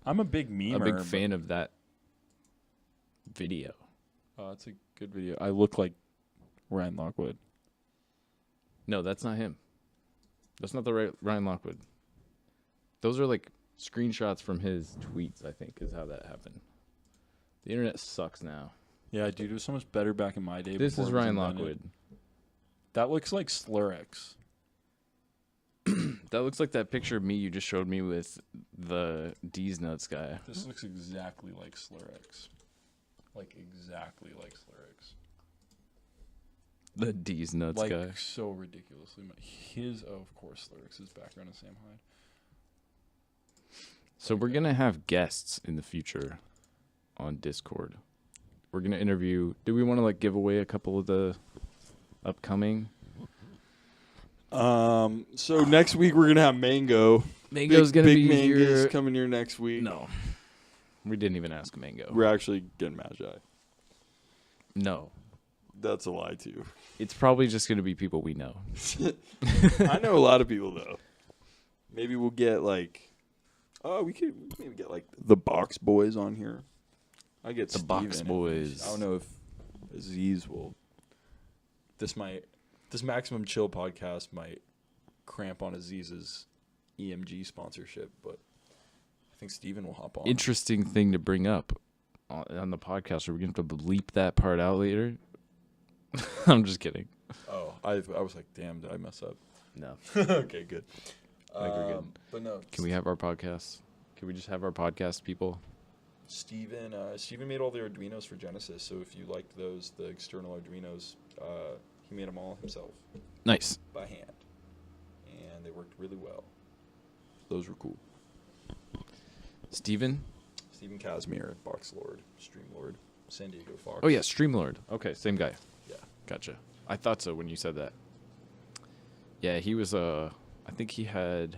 I'm a big memer. a big fan of that video. Oh, it's a good video. I look like Ryan Lockwood. No, that's not him. That's not the right Ryan Lockwood. Those are like screenshots from his tweets, I think, is how that happened. The internet sucks now. Yeah, dude, it was so much better back in my day. This before is it was Ryan invented. Lockwood. That looks like Slurix. That looks like that picture of me you just showed me with the D's Nuts guy. This looks exactly like Slurix. Like, exactly like Slurix. The D's Nuts Like, guy. so ridiculously much. Of course, Slurix's background is Sam Hyde. So we're going to have guests in the future on Discord. We're going to interview. Do we want to like give away a couple of the upcoming? So next week we're gonna have Mango. Mango's going to be Mango's here. coming here next week. No. We didn't even ask Mango. We're actually getting Magi. No. That's a lie too. It's probably just going to be people we know. I know a lot of people though. Maybe we'll get like, we could maybe get like the Box Boys on here. I get The Steven Box and- Boys. I don't know if Aziz will. This Maximum Chill podcast might cramp on Aziz's EMG sponsorship, but I think Steven will hop on. Interesting thing to bring up on the podcast. Are we going to have to bleep that part out later? I'm just kidding. Oh, I was like, damn, did I mess up? No. Okay, good. I think we're good. But no, Can we have our podcast? Can we just have our podcast people? Steven made all the Arduinos for Genesis, so if you liked those, the external Arduinos, he made them all himself Nice. by hand. and they worked really well. Those were cool. Steven Casimir, Box Lord, Stream Lord, San Diego Fox. Oh, yeah, Streamlord. Okay, same guy. Yeah. Gotcha. I thought so when you said that. Yeah, he was, I think he had...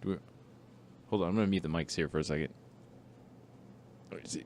Hold on, I'm going to mute the mics here for a second. Let me see.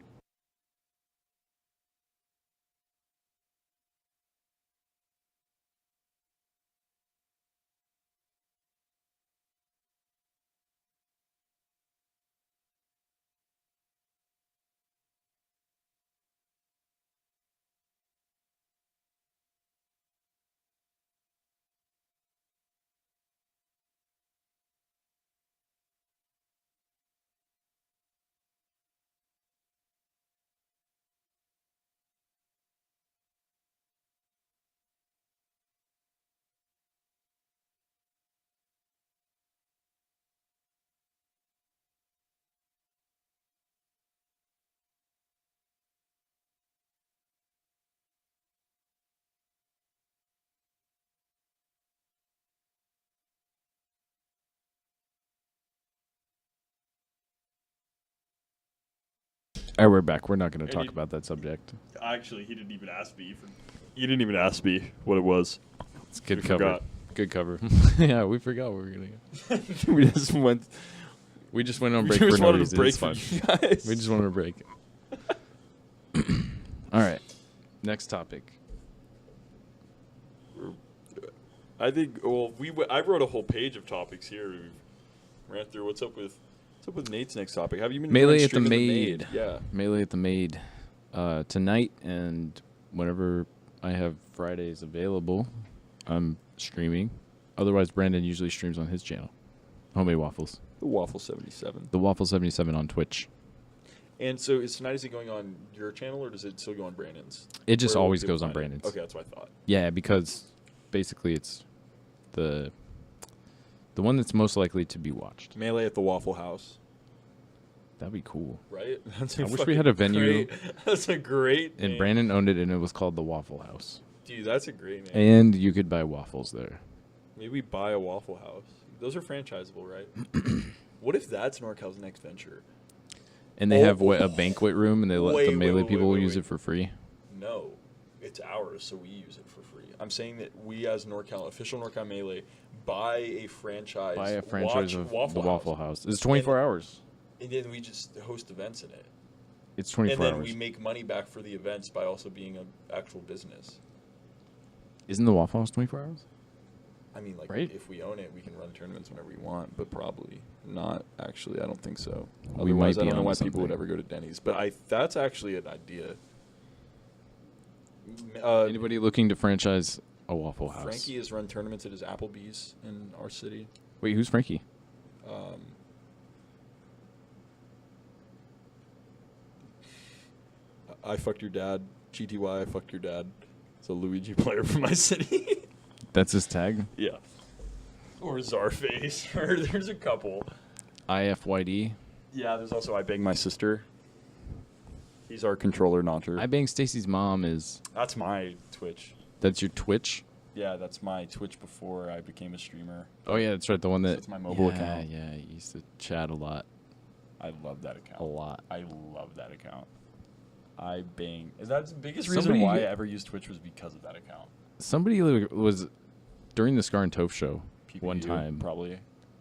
All right, we're back. We're not going to talk about that subject. Actually, he didn't even ask me. He didn't even ask me what it was. It's good We cover. forgot. Good cover. Yeah, we forgot what we were going to get. We just went. We just went on We break just for no wanted reason. to break It's fine. for you guys. We just wanted a break. All right. Next topic. I think. Well, I wrote a whole page of topics here. We ran through. What's up with Nate's next topic? Have you been Melee doing at the streaming Maid. Yeah. Melee at the Maid tonight, and whenever I have Fridays available, I'm streaming. Otherwise, Brandon usually streams on his channel, Homemade Waffles. The Waffle 77. The Waffle 77 on Twitch. And so tonight, is it going on your channel or does it still go on Brandon's? It just Where will always people goes on find it? Brandon's. Okay, that's what I thought. Yeah, because basically it's the one that's most likely to be watched. Melee at the Waffle House. That'd be cool. Right? That's I wish we had a venue. That's a great And name. Brandon owned it, and it was called the Waffle House. Dude, that's a great name. And you could buy waffles there. Maybe we buy a Waffle House. Those are franchisable, right? What if that's NorCal's next venture? And they have a banquet room, and they let Wait, the wait, Melee wait, people wait, use wait. it for free. No, it's ours, so we use it for free. I'm saying that we, as NorCal, official NorCal Melee, buy a franchise. Buy a franchise of Waffle the Waffle House. It's 24 hours. And then we just host events in it. It's 24 And then hours. we make money back for the events by also being an actual business. Isn't the Waffle House 24 hours? I mean, like, Right? if we own it, we can run tournaments whenever we want, but probably not, actually. I don't think so. We Otherwise, might I be don't know why onto people would something. ever go to Denny's. But that's actually an idea. Anybody looking to franchise a Waffle House? Frankie has run tournaments at his Applebee's in our city. Wait, who's Frankie? I fucked your dad. GTY, I fucked your dad. It's a Luigi player from my city. That's his tag? Yeah. Or Czarface. Or there's a couple. IFYD. Yeah, there's also I Bang My Sister. He's our controller notcher. I Bang Stacy's mom is... That's my Twitch. That's your Twitch? Yeah, that's my Twitch before I became a streamer. Oh, yeah, that's right. The one that... It's my mobile account. Yeah, you used to chat a lot. I love that account. A lot. I love that account. I Bang. That's the biggest Somebody- reason why I ever used Twitch was because of that account. Somebody was... During the Scar and Toph show one PPU, time... Probably.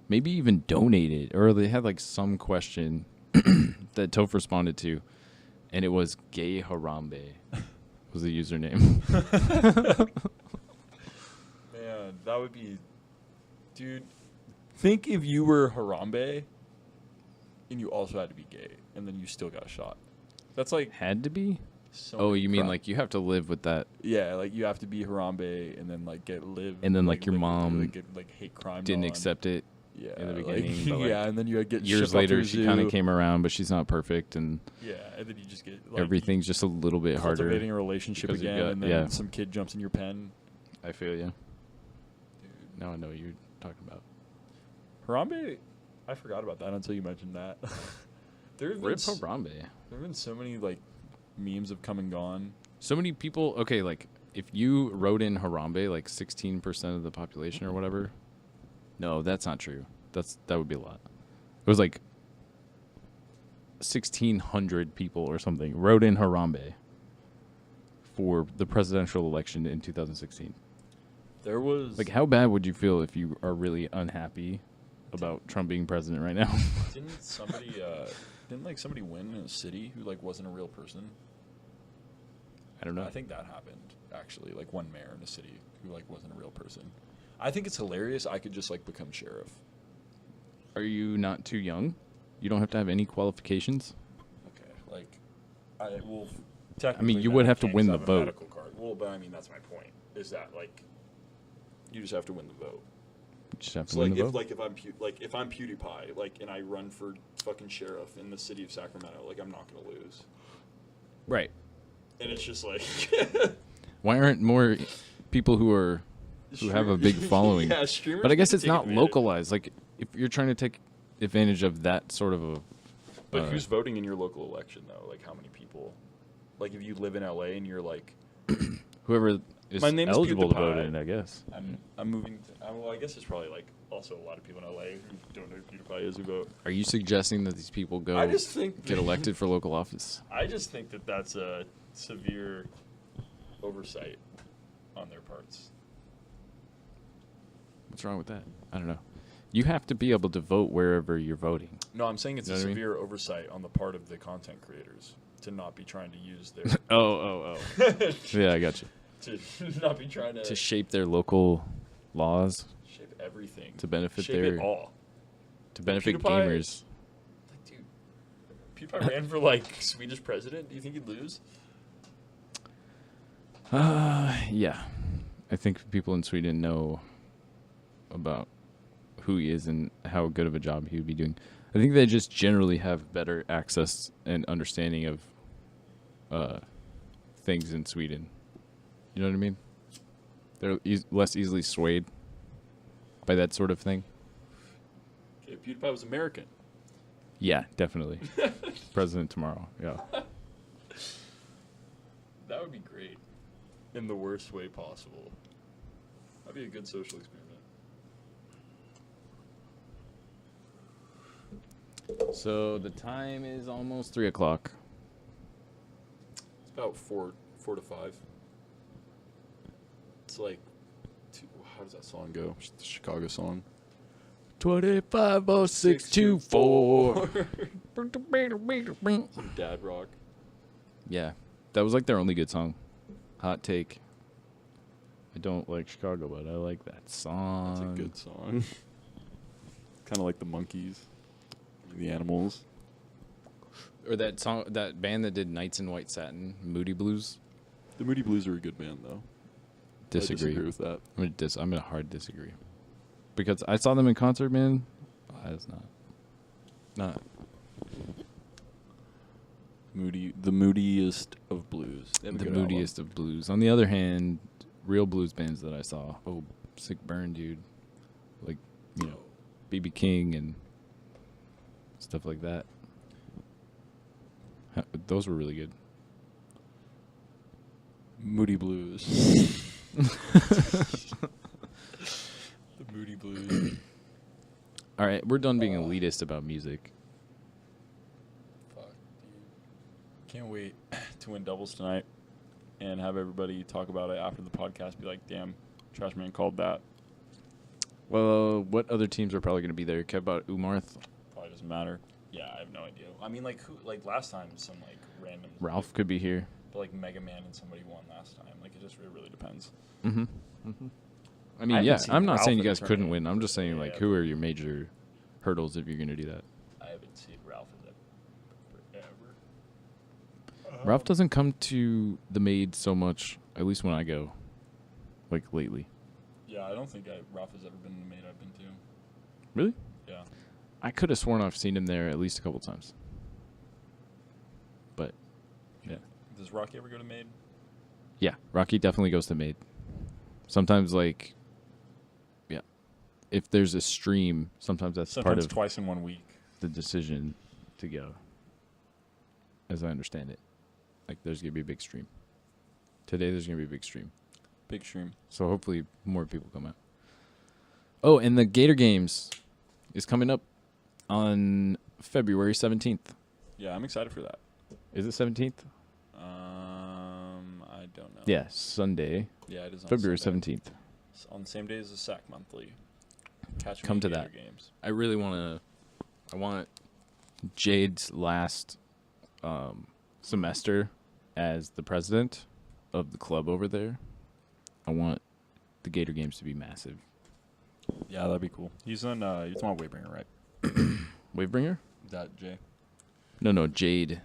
Maybe even donated, or they had like some question that Toph responded to, and it was "Gay Harambe" was the username. Man, that would be, dude. Think if you were Harambe, and you also had to be gay, and then you still got shot. That's like Had to be. so. Oh, many you mean crime- like you have to live with that? Yeah, like you have to be Harambe, and then like live. And then, like, your live- mom like, get like hate crime. Didn't on. accept it Yeah, in the like, beginning, but, like, yeah, and then you get years shipped off to later. a She kind of zoo. came around, but she's not perfect, and Yeah, and then you just get like, everything's just a little bit harder. cultivating a relationship because you again, got- and then yeah. some kid jumps in your pen. I feel you. Dude. Now I know what you're talking about. Harambe, I forgot about that until you mentioned that. there have been Rip Harambe. there have been so many like memes have come and gone. So many people. Okay, like if you wrote in Harambe, like 16% of the population or whatever, No, that's not true. That would be a lot. It was like 1,600 people or something wrote in Harambe for the presidential election in 2016. There was Like, how bad would you feel if you are really unhappy about Trump being president right now? didn't somebody win in a city who like wasn't a real person? I don't know. I think that happened actually. Like one mayor in a city who like wasn't a real person. I think it's hilarious. I could just like become sheriff. Are you not too young? You don't have to have any qualifications? Okay, like I will. I mean, you would have to win the vote. Medical card. Well, but I mean that's my point. Is that like you just have to win the vote. You just have to So win like the if vote? if I'm PewDiePie like and I run for fucking sheriff in the city of Sacramento, like I'm not gonna lose. Right. And it's just like Why aren't more people who have a big following? Yeah, streamers. But I guess can it's take not advantage. localized. Like, if you're trying to take advantage of that sort of a... But who's voting in your local election though? Like how many people? Like if you live in LA and you're like, whoever is My name is eligible to vote PewDiePie. in, I guess. I'm moving. Well, I guess there's probably like also a lot of people in LA who don't know who PewDiePie is who vote. Are you suggesting that these people go I just think get elected for local office? I just think that that's a severe oversight on their parts. What's wrong with that? I don't know. You have to be able to vote wherever you're voting. No, I'm saying it's You a know what I mean? severe oversight on the part of the content creators to not be trying to use their Oh. Yeah, I got you. to not be trying to To shape their local laws shape everything to benefit shape their it all. to benefit PewDiePie- gamers. Like, dude, PewDiePie ran for like Swedish president. Do you think he'd lose? Yeah. I think people in Sweden know about who he is and how good of a job he would be doing. I think they just generally have better access and understanding of things in Sweden. You know what I mean? They're less easily swayed by that sort of thing. Okay, PewDiePie was American. Yeah, definitely. President tomorrow. Yeah. That would be great. In the worst way possible. That'd be a good social experiment. So the time is almost 3:00. It's about four to five. It's like, how does that song go? The Chicago song. 250624. Some dad rock. Yeah, that was like their only good song. Hot take. I don't like Chicago, but I like that song. That's a good song. Kind of like the Monkees, the Animals. Or that song, that band that did Nights in White Satin, Moody Blues. The Moody Blues are a good band, though. Disagree. I disagree with that. I'm gonna hard disagree. Because I saw them in concert, man. Oh, that's not. The moodiest of blues. They have a The good moodiest of blues. On the other hand, real blues bands that I saw. Oh, Sick Burn, dude. Like, you know, B.B. King and stuff like that. Those were really good. Moody Blues. The Moody Blues. All right, we're done being elitist about music. Fuck, dude. Can't wait to win doubles tonight and have everybody talk about it after the podcast. Be like, damn, Trashman called that. Well, what other teams are probably going to be there? Care about Umarth? Probably doesn't matter. Yeah, I have no idea. I mean, like, who? Like last time, some like random. Ralph could be here. But like Mega Man and somebody won last time. Like it really depends. Mm-hmm. I mean, haven't yeah, seen I'm not Ralph saying you in a guys couldn't tournament. win. I'm just saying, like, Yeah. who are your major hurdles if you're going to do that? I haven't seen Ralph in that forever. Ralph doesn't come to the Maid so much, at least when I go, like, lately. Yeah, I don't think Ralph has ever been in the maid I've been to. Really? Yeah. I could have sworn I've seen him there at least a couple times. But, yeah. Does Rocky ever go to maid? Yeah, Rocky definitely goes to Maid. Sometimes, like, yeah. If there's a stream, sometimes that's part Sometimes of twice in 1 week. the decision to go, as I understand it. Like, there's going to be a big stream. Today, there's going to be a big stream. Big stream. So hopefully more people come out. Oh, and the Gator Games is coming up on February 17th. Yeah, I'm excited for that. Is it 17th? I don't know. Yeah, Sunday, Yeah, it is on February Sunday. 17th. It's on the same day as the SAC Monthly. Catch me Come at to Gator that. Games. I really I want Jade's last semester as the president of the club over there. I want the Gator Games to be massive. Yeah, that'd be cool. He's on. You're talking about Waybringer, right? Wavebringer? Is that Jay? No, Jade.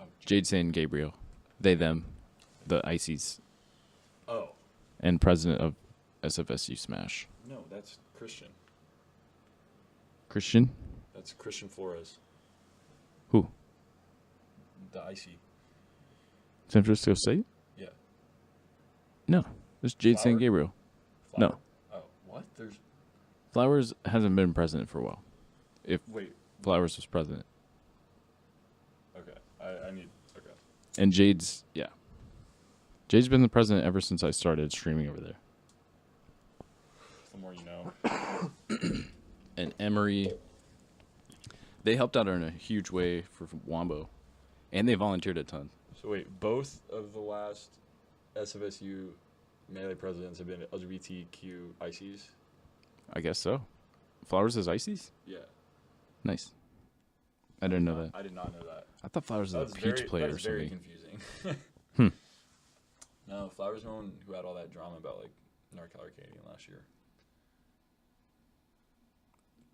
Oh, Jade San Gabriel. They, them. The Ices. Oh, And president of SFSU Smash. no, that's Christian. Christian? That's Christian Flores. Who? The icy. San Francisco State? Yeah. No. It's Jade San Flower? Gabriel. Flower? No. Oh, what? There's. Flowers hasn't been president for a while. If Wait. Flowers was president. Okay. I need. Okay. And Jade's, yeah. Jade's been the president ever since I started streaming over there. The more you know. And Emory, they helped out in a huge way for Wombo. And they volunteered a ton. So wait, both of the last SFSU melee presidents have been LGBTQ ICs? I guess so. Flowers is Ices? Yeah. Nice. I didn't know that. I did not know that. I thought Flowers was a peach player or very something. confusing. Hmm. No, Flowers no one who had all that drama about like Narcal Arcadian last year.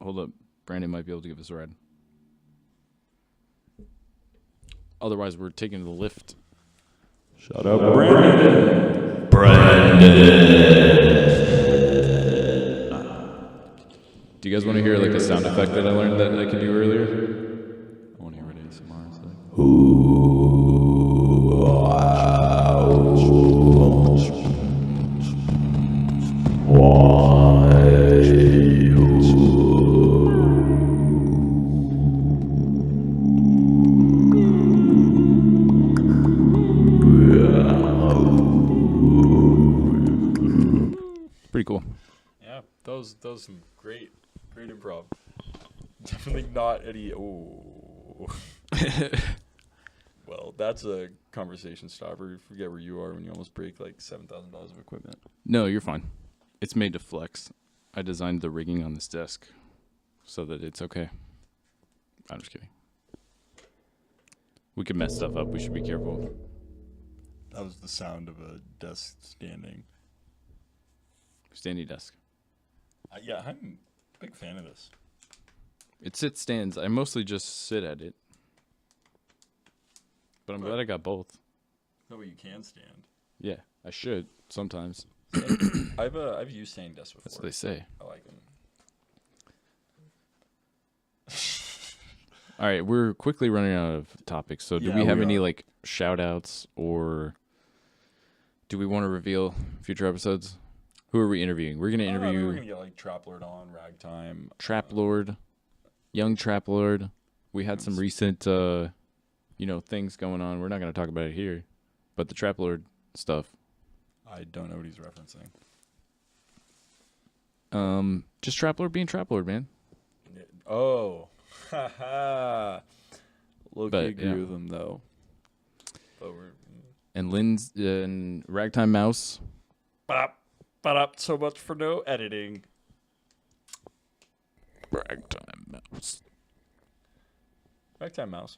Hold up. Brandon might be able to give us a ride. Otherwise, we're taking the lift. Shut up, Brandon. Do you guys want to hear like a sound effect that I learned that I could do earlier? I want to hear what ASMR is like. Pretty cool. Yeah, that was some great improv. Definitely not any. Oh. Well, that's a conversation stopper. You forget where you are when you almost break like $7,000 of equipment. No, you're fine. It's made to flex. I designed the rigging on this desk so that it's okay. I'm just kidding. We could mess stuff up. We should be careful. That was the sound of a desk standing. Standing desk. Yeah, I'm a big fan of this. It sits stands. I mostly just sit at it. But I'm glad I got both. That way you can stand. Yeah, I should sometimes. I've used standing desks before. That's what they say. I like them. All right, we're quickly running out of topics. So do Yeah, we have we any are. like shout outs or do we want to reveal future episodes? Who are we interviewing? We're going to We're interview gonna get like Trap Lord on Ragtime. Trap Lord, young Trap Lord. We had some recent things going on. We're not going to talk about it here. But the Trap Lord stuff. I don't know what he's referencing. Just Trap Lord being Trap Lord, man. Oh, haha. Low-key But, agree yeah. with him though. But we're And Lynn's and Ragtime Mouse. but so much for no editing. Ragtime Mouse. Ragtime Mouse.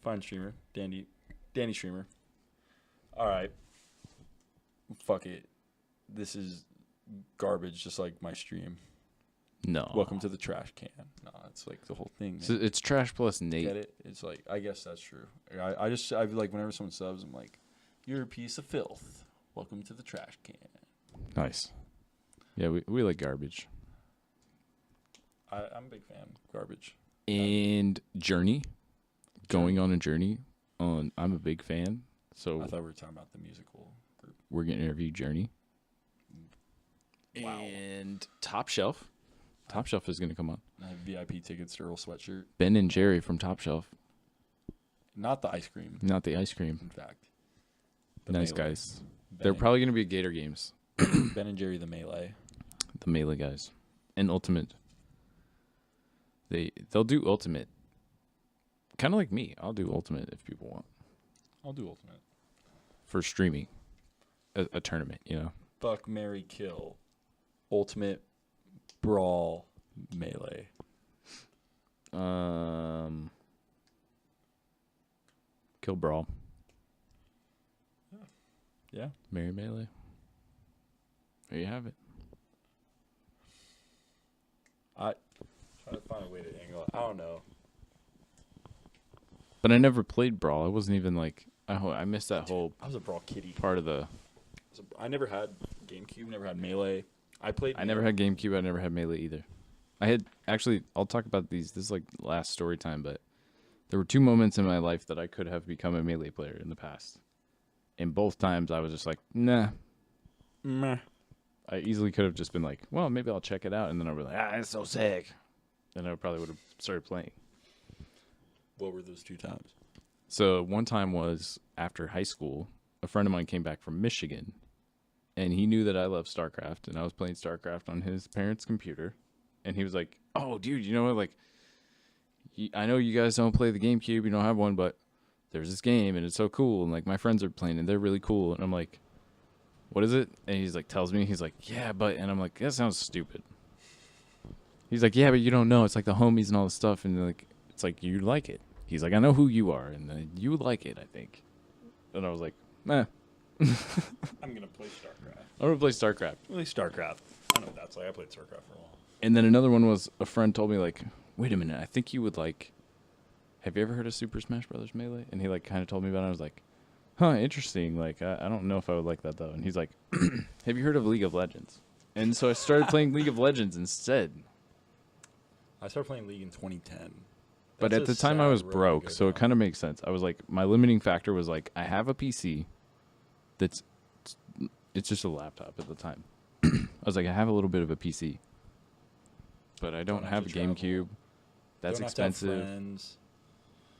Fine streamer. Danny streamer. Alright. Fuck it. This is garbage just like my stream. No. Welcome to the trash can. No, it's like the whole thing. So it's Trash plus Nate. Get it? It's like, I guess that's true. I like, whenever someone subs, I'm like, you're a piece of filth. Welcome to the trash can. Nice. Yeah, we like garbage. I'm a big fan of garbage. And Journey. Going on a journey. I'm a big fan. So I thought we were talking about the musical group. we're going to interview Journey. Wow. And Top Shelf. Top Shelf is going to come on. I have VIP tickets to Earl Sweatshirt. Ben and Jerry from Top Shelf. Not the ice cream, Not the ice cream. in fact. The Nice Melee. guys. Ben They're and- probably going to be at Gator Games. Ben and Jerry the Melee. the melee guys. And ultimate. They'll do ultimate. Kind of like me. I'll do ultimate if people want. I'll do ultimate. For streaming. A tournament, you know. Fuck, marry, kill. Ultimate, brawl, melee. Kill brawl. Yeah. Marry melee. There you have it. I try to find a way to angle it. I don't know. But I never played brawl. I wasn't even like I missed that whole I was a brawl kitty. part of the. I never had GameCube. Never had melee. I never had GameCube. I never had melee either. I had actually. I'll talk about these. This is like last story time, but there were 2 moments in my life that I could have become a melee player in the past, and both times I was just like, nah. Meh. I easily could have just been like, well, maybe I'll check it out, and then I'll be like, it's so sick. Then I probably would have started playing. What were those 2 times? So one time was after high school. A friend of mine came back from Michigan, and he knew that I love StarCraft, and I was playing StarCraft on his parents' computer, and he was like, "Oh, dude, you know what? Like, I know you guys don't play the GameCube, you don't have one, but there's this game, and it's so cool, and like my friends are playing, and they're really cool." And I'm like, "What is it?" And he's like, tells me, he's like, "Yeah, but," and I'm like, "That sounds stupid." He's like, "Yeah, but you don't know. It's like the homies and all this stuff, and like, it's like you like it." He's like, "I know who you are, and you like it, I think." And I was like, "Meh." I'm gonna play StarCraft. I'm gonna play StarCraft. Really, StarCraft. I know what that's like. I played StarCraft for a while. And then another one was a friend told me like, "Wait a minute, I think you would like. Have you ever heard of Super Smash Brothers Melee?" And he like kind of told me about it. I was like, "Huh, interesting. Like, I don't know if I would like that though." And he's like, "Have you heard of League of Legends?" And so I started playing League of Legends instead. I started playing League in 2010. But at the time I was broke, so it kind of makes sense. I was like, my limiting factor was like, I have a PC it's just a laptop at the time. I was like, I have a little bit of a PC, but I don't have a GameCube. That's expensive.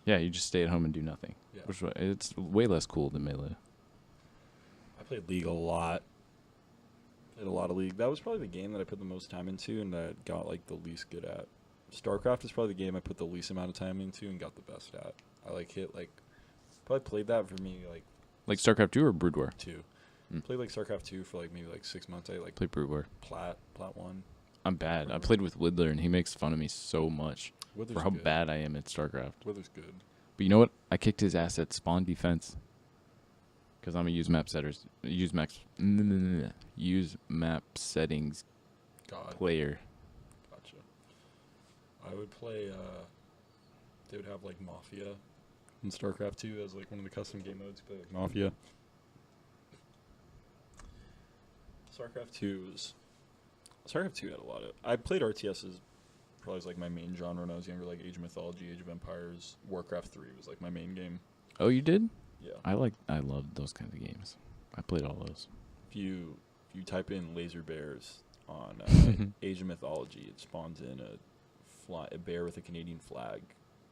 Yeah, you just stay at home and do nothing. Yeah. Which it's way less cool than Melee. I played League a lot. Played a lot of League. That was probably the game that I put the most time into and that I got like the least good at. StarCraft is probably the game I put the least amount of time into and got the best at. I probably played that for me like StarCraft 2 or Brood War? 2. Played like StarCraft 2 for like maybe like 6 months. I played Brood War. Plat 1. I'm bad. I played with Widler and he makes fun of me so much Wither's for how good. bad I am at StarCraft. Wither's good. But you know what? I kicked his ass at spawn defense because I'm a use map settings player. Gotcha. I would play. They would have like Mafia in StarCraft 2 as like one of the custom game modes. Play like Mafia. StarCraft 2 had a lot of. I played RTSs. Probably was like my main genre when I was younger, like Age of Mythology, Age of Empires, Warcraft 3 was like my main game. Oh, you did? Yeah. I loved those kinds of games. I played all those. If you type in laser bears on Age of Mythology, it spawns in a bear with a Canadian flag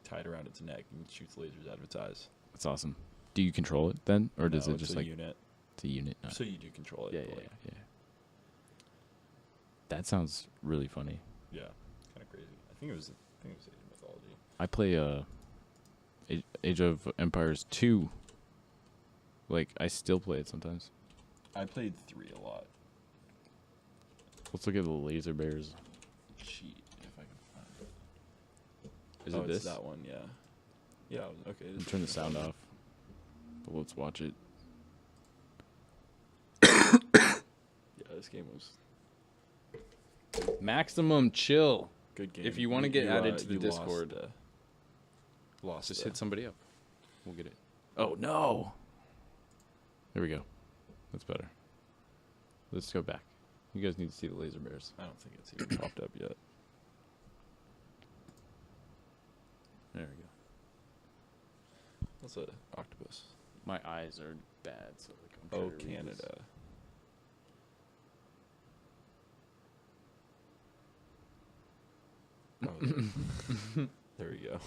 tied around its neck and shoots lasers out of its eyes. That's awesome. Do you control it then, or does it it's just a like unit? It's a unit. No. So you do control it. Yeah. That sounds really funny. Yeah, kind of crazy. I think it was Age of Mythology. I play Age of Empires 2. Like I still play it sometimes. I played 3 a lot. Let's look at the laser bears. Cheat if I can find it. Is it this? It's that one, yeah. Yeah, okay. Turn the sound off. But let's watch it. Yeah, this game was Maximum chill. good game. If you want to get added to the Discord, lost just hit somebody up. We'll get it. Oh no! There we go. That's better. Let's go back. You guys need to see the laser bears. I don't think it's even popped up yet. There we go. What's a octopus? My eyes are bad, so like I'm Oh, trying to read Canada. Oh, there we go.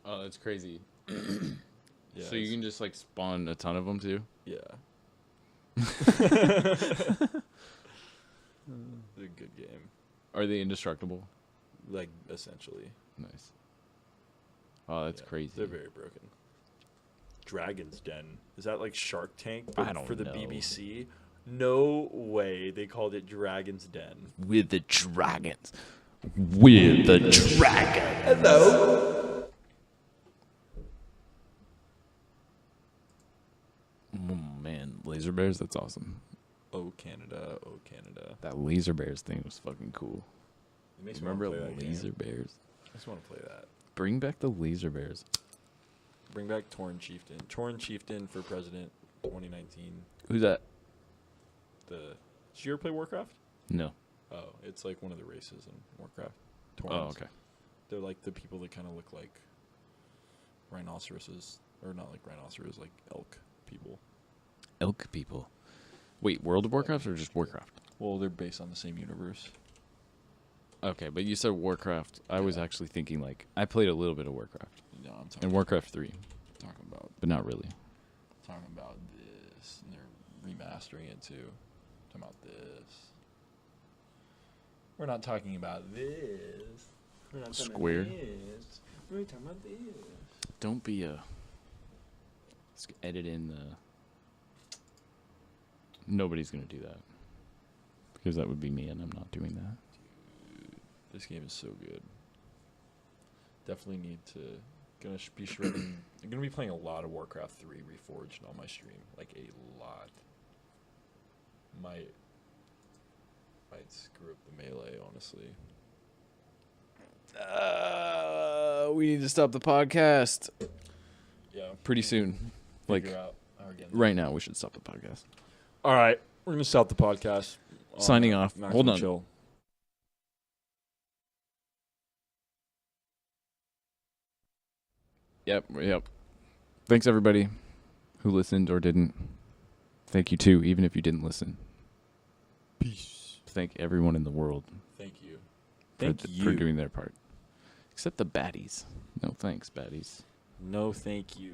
Oh, that's crazy. Yeah, So you can just like spawn a ton of them too? Yeah. They're a good game. Are they indestructible? Like, essentially. Nice. Oh, that's Yeah, crazy. They're very broken. Dragon's Den. Is that like Shark Tank I don't for the know. BBC? No way. They called it Dragon's Den. With the dragons. With the dragons. Hello. Oh, man. Laser bears? That's awesome. Oh, Canada. Oh, Canada. That laser bears thing was fucking cool. It makes Remember me want to play that laser game. bears? I just want to play that. Bring back the laser bears. Bring back Torn Chieftain. Torn Chieftain for president 2019. Who's that? Did you ever play Warcraft? No. Oh, it's like one of the races in Warcraft. Oh, Taurens. okay. They're like the people that kind of look like rhinoceroses. Or not like rhinoceros, like elk people. Elk people. Wait, World of Warcraft or just Warcraft? Well, they're based on the same universe. Okay, but you said Warcraft. I was Yeah. actually thinking, like, I played a little bit of Warcraft. No, I'm And Warcraft 3, talking about but not really. this. And they're remastering it too. Talking about this. We're not talking about this. We're not talking Square. about this. We're talking about this. Don't be a... Let's edit in the... Nobody's going to do that. Because that would be me, and I'm not doing that. This game is so good. Definitely need to. Gonna be shredding. I'm gonna be playing a lot of Warcraft 3 Reforged on my stream, like a lot. Might screw up the melee, honestly. We need to stop the podcast. Yeah. Pretty soon. Like, Figure out how we're getting right now, we should stop the podcast. All right, we're gonna stop the podcast. Signing off. Maximum Hold on. Chill. Yep. Thanks, everybody who listened or didn't. Thank you, too, even if you didn't listen. Peace. Thank everyone in the world Thank you. for doing their part. Except the baddies. No thanks, baddies. No, thank you.